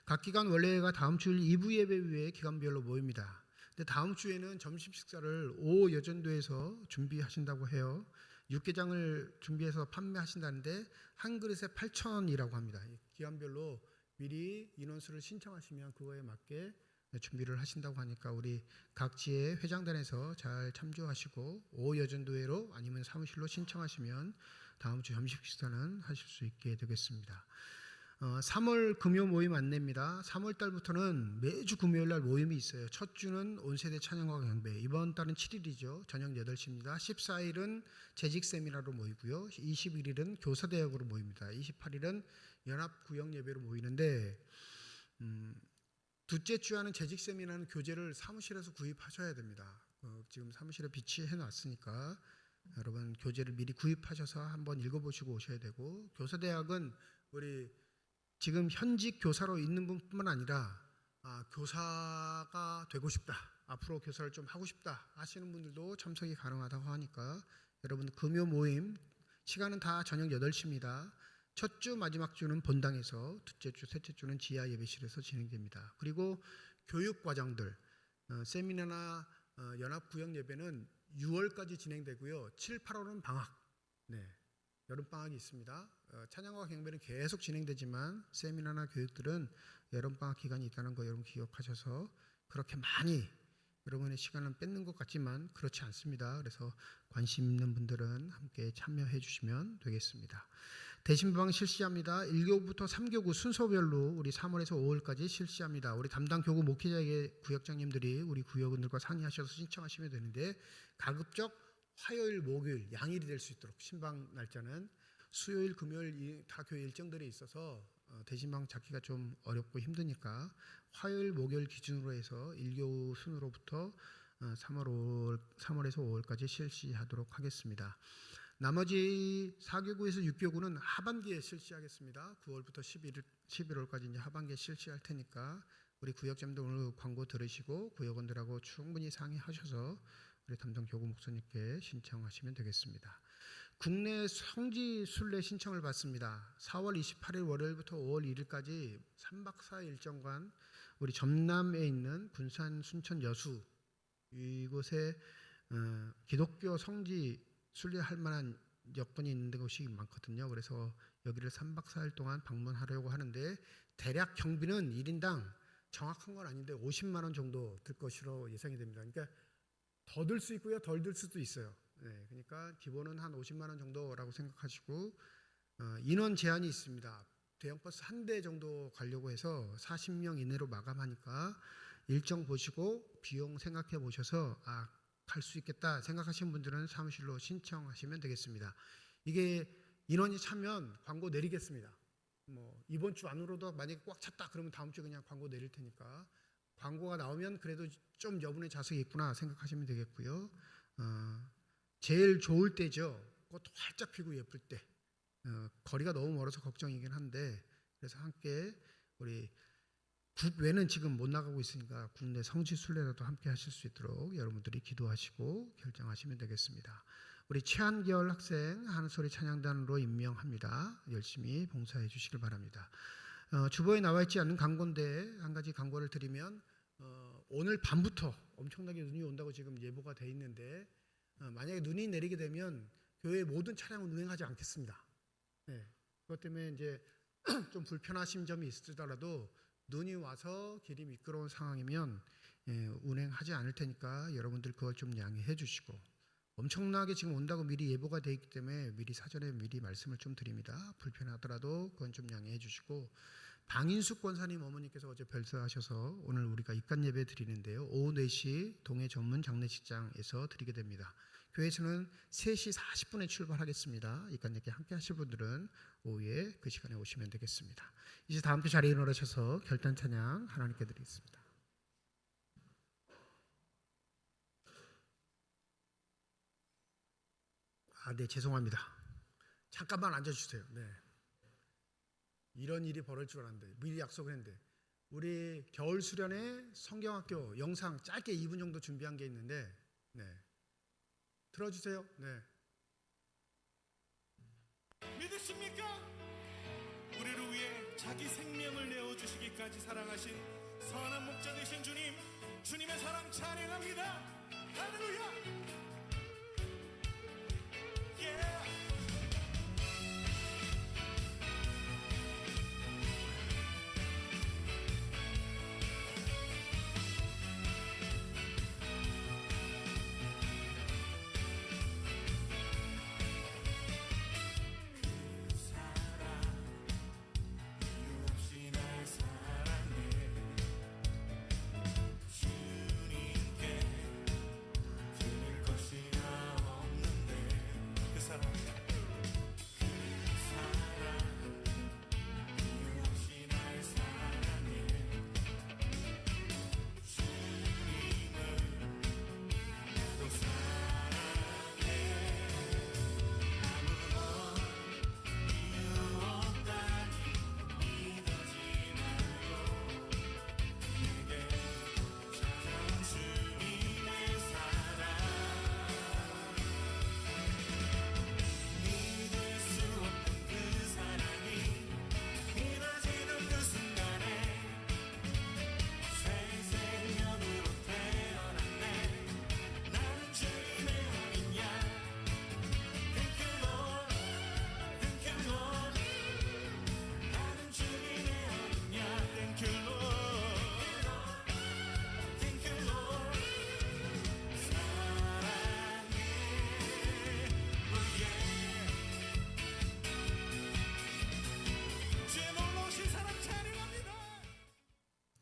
각 기관 원래가 다음 주일 2부 예배 위에 기관별로 모입니다. 근데 다음 주에는 점심 식사를 오 여전도에서 준비하신다고 해요. 육개장을 준비해서 판매하신다는데 한 그릇에 8,000원이라고 합니다. 기관별로 미리 인원수를 신청하시면 그거에 맞게 준비를 하신다고 하니까 우리 각지의 회장단에서 잘 참조하시고 오 여전도회로 아니면 사무실로 신청하시면 다음 주 점심 식사는 하실 수 있게 되겠습니다. 3월 금요 모임 안내입니다. 3월 달부터는 매주 금요일 날 모임이 있어요. 첫 주는 온세대 찬양과 경배, 이번 달은 7일이죠. 저녁 8시입니다. 14일은 재직 세미나로 모이고요. 21일은 교사대학으로 모입니다. 28일은 연합구역 예배로 모이는데 둘째 주 하는 재직 세미나는 교재를 사무실에서 구입하셔야 됩니다. 지금 사무실에 비치해 놨으니까 여러분 교재를 미리 구입하셔서 한번 읽어보시고 오셔야 되고, 교사대학은 우리 지금 현직 교사로 있는 분뿐만 아니라 교사가 되고 싶다, 앞으로 교사를 좀 하고 싶다 하시는 분들도 참석이 가능하다고 하니까 여러분 금요 모임 시간은 다 저녁 8시입니다. 첫 주 마지막 주는 본당에서, 둘째 주 셋째 주는 지하 예배실에서 진행됩니다. 그리고 교육 과정들 세미나나 연합구역 예배는 6월까지 진행되고요. 7, 8월은 방학, 여름방학이 있습니다. 찬양과 경배는 계속 진행되지만 세미나나 교육들은 여름방학 기간이 있다는 거 여러분 기억하셔서 그렇게 많이 여러분의 시간을 뺏는 것 같지만 그렇지 않습니다. 그래서 관심 있는 분들은 함께 참여해 주시면 되겠습니다. 대신방 실시합니다. 1교부터 3교구 순서별로 우리 3월에서 5월까지 실시합니다. 우리 담당 교구 목회자에게 구역장님들이 우리 구역원들과 상의하셔서 신청하시면 되는데 가급적 화요일, 목요일 양일이 될 수 있도록 신방 날짜는 수요일, 금요일 다 교회 일정들이 있어서 대신방 잡기가 좀 어렵고 힘드니까 화요일, 목요일 기준으로 해서 1교구 순으로부터 3월에서 5월까지 실시하도록 하겠습니다. 나머지 4교구에서 6교구는 하반기에 실시하겠습니다. 9월부터 11월까지 이제 하반기에 실시할 테니까 우리 구역장들 오늘 광고 들으시고 구역원들하고 충분히 상의하셔서 우리 담당 교구 목사님께 신청하시면 되겠습니다. 국내 성지 순례 신청을 받습니다. 4월 28일 월요일부터 5월 1일까지 3박 4일 일정간 우리 전남에 있는 군산 순천 여수 이곳에 기독교 성지 순례할 만한 여건이 있는 곳이 많거든요. 그래서 여기를 3박 4일 동안 방문하려고 하는데 대략 경비는 1인당 정확한 건 아닌데 50만 원 정도 들 것으로 예상이 됩니다. 그러니까 더 들 수 있고요, 덜 들 수도 있어요. 네, 그러니까 기본은 한 50만 원 정도라고 생각하시고 인원 제한이 있습니다. 대형 버스 한 대 정도 가려고 해서 40명 이내로 마감하니까 일정 보시고 비용 생각해 보셔서 갈 수 있겠다 생각하시는 분들은 사무실로 신청하시면 되겠습니다. 이게 인원이 차면 광고 내리겠습니다. 뭐 이번 주 안으로도 만약에 꽉 찼다 그러면 다음 주에 그냥 광고 내릴 테니까 광고가 나오면 그래도 좀 여분의 좌석이 있구나 생각하시면 되겠고요. 제일 좋을 때죠. 꽃 활짝 피고 예쁠 때. 거리가 너무 멀어서 걱정이긴 한데 그래서 함께 우리 국외는 지금 못 나가고 있으니까 국내 성지 순례라도 함께 하실 수 있도록 여러분들이 기도하시고 결정하시면 되겠습니다. 우리 최한결 학생 하늘소리 찬양단으로 임명합니다. 열심히 봉사해 주시길 바랍니다. 주보에 나와 있지 않은 광고인데 한 가지 광고를 드리면 오늘 밤부터 엄청나게 눈이 온다고 지금 예보가 돼 있는데 만약에 눈이 내리게 되면 교회 모든 차량은 운행하지 않겠습니다. 네, 그것 때문에 이제 좀 불편하신 점이 있으더라도 눈이 와서 길이 미끄러운 상황이면 운행하지 않을 테니까 여러분들 그걸 좀 양해해 주시고 엄청나게 지금 온다고 미리 예보가 돼 있기 때문에 미리 사전에 미리 말씀을 좀 드립니다. 불편하더라도 그건 좀 양해해 주시고 방인숙 권사님 어머니께서 어제 별세하셔서 오늘 우리가 입간 예배 드리는데요. 오후 4시 동해 전문 장례식장에서 드리게 됩니다. 교회에서는 3시 40분에 출발하겠습니다. 입간 예배 함께 하실 분들은 오후에 그 시간에 오시면 되겠습니다. 이제 다 함께 자리에 일어나셔서 결단 찬양 하나님께 드리겠습니다. 네, 죄송합니다. 잠깐만 앉아주세요. 네. 이런 일이 벌어질 줄 알았는데 미리 약속을 했는데 우리 겨울 수련회 성경학교 영상 짧게 2분 정도 준비한 게 있는데 들어주세요. 네. 믿으십니까? 우리를 위해 자기 생명을 내어주시기까지 사랑하신 선한 목자 되신 주님, 주님의 사랑 찬양합니다. 할렐루야. 주님께 드릴 것이 없는데 그 사랑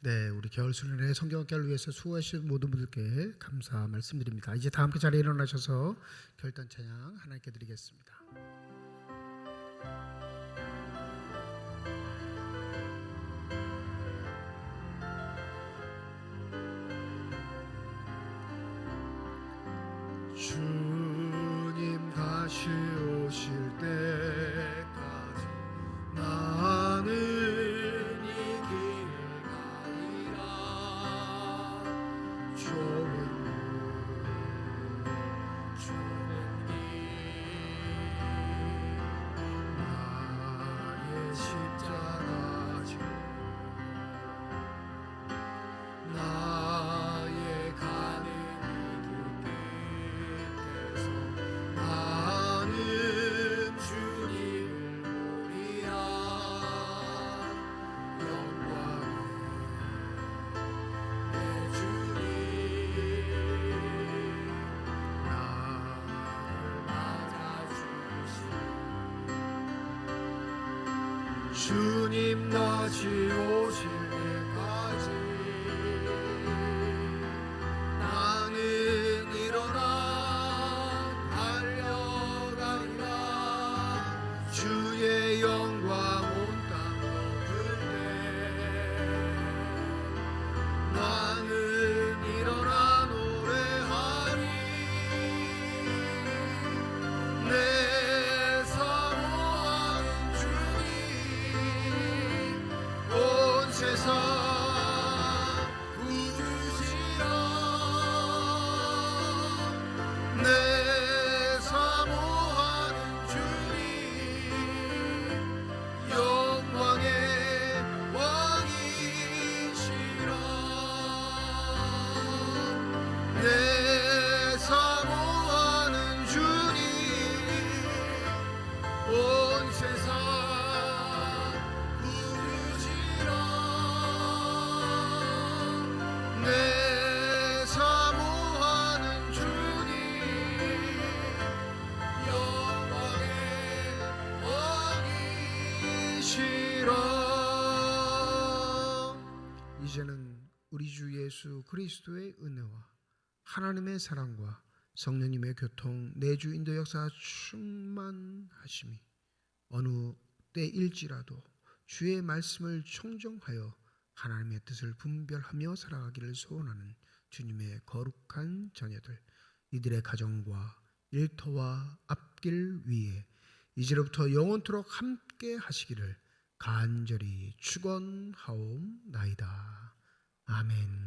네, 우리 겨울 수련회 성경학교를 위해서 수고하신 모든 분들께 감사 말씀드립니다. 이제 다 함께 자리에 일어나셔서 결단 찬양 하나님께 드리겠습니다. 주님 다시 오실 때까지 나는 이 길을 가리라. 좁은 길 나의 십자가 져 나의 가는 이 길 끝에서 나는 주님을 보리라. 영광은 내 주님 나를 맞아주시오. 주님 다시 오실 때까지 나는 일어나 달려가리라. 주의 영광 온 땅 덮을 때 나는 일어나 노래하리. 내 사모하는 주님 온 세상 구주시라. 내 사모하는 주님 영광의 왕이시라. 내 사모하는 주님 온 세상 구주시라. 내 사모하는 주님 영광의 왕이시라. 이제는 우리 주 예수 그리스도의 은혜와 하나님의 사랑과 성령님의 교통, 내주 인도 역사 충만하심이 어느 때일지라도 주의 말씀을 청정하여 하나님의 뜻을 분별하며 살아가기를 소원하는 주님의 거룩한 자녀들, 이들의 가정과 일터와 앞길 위에 이제로부터 영원토록 함께 하시기를 간절히 축원하옵나이다. 아멘.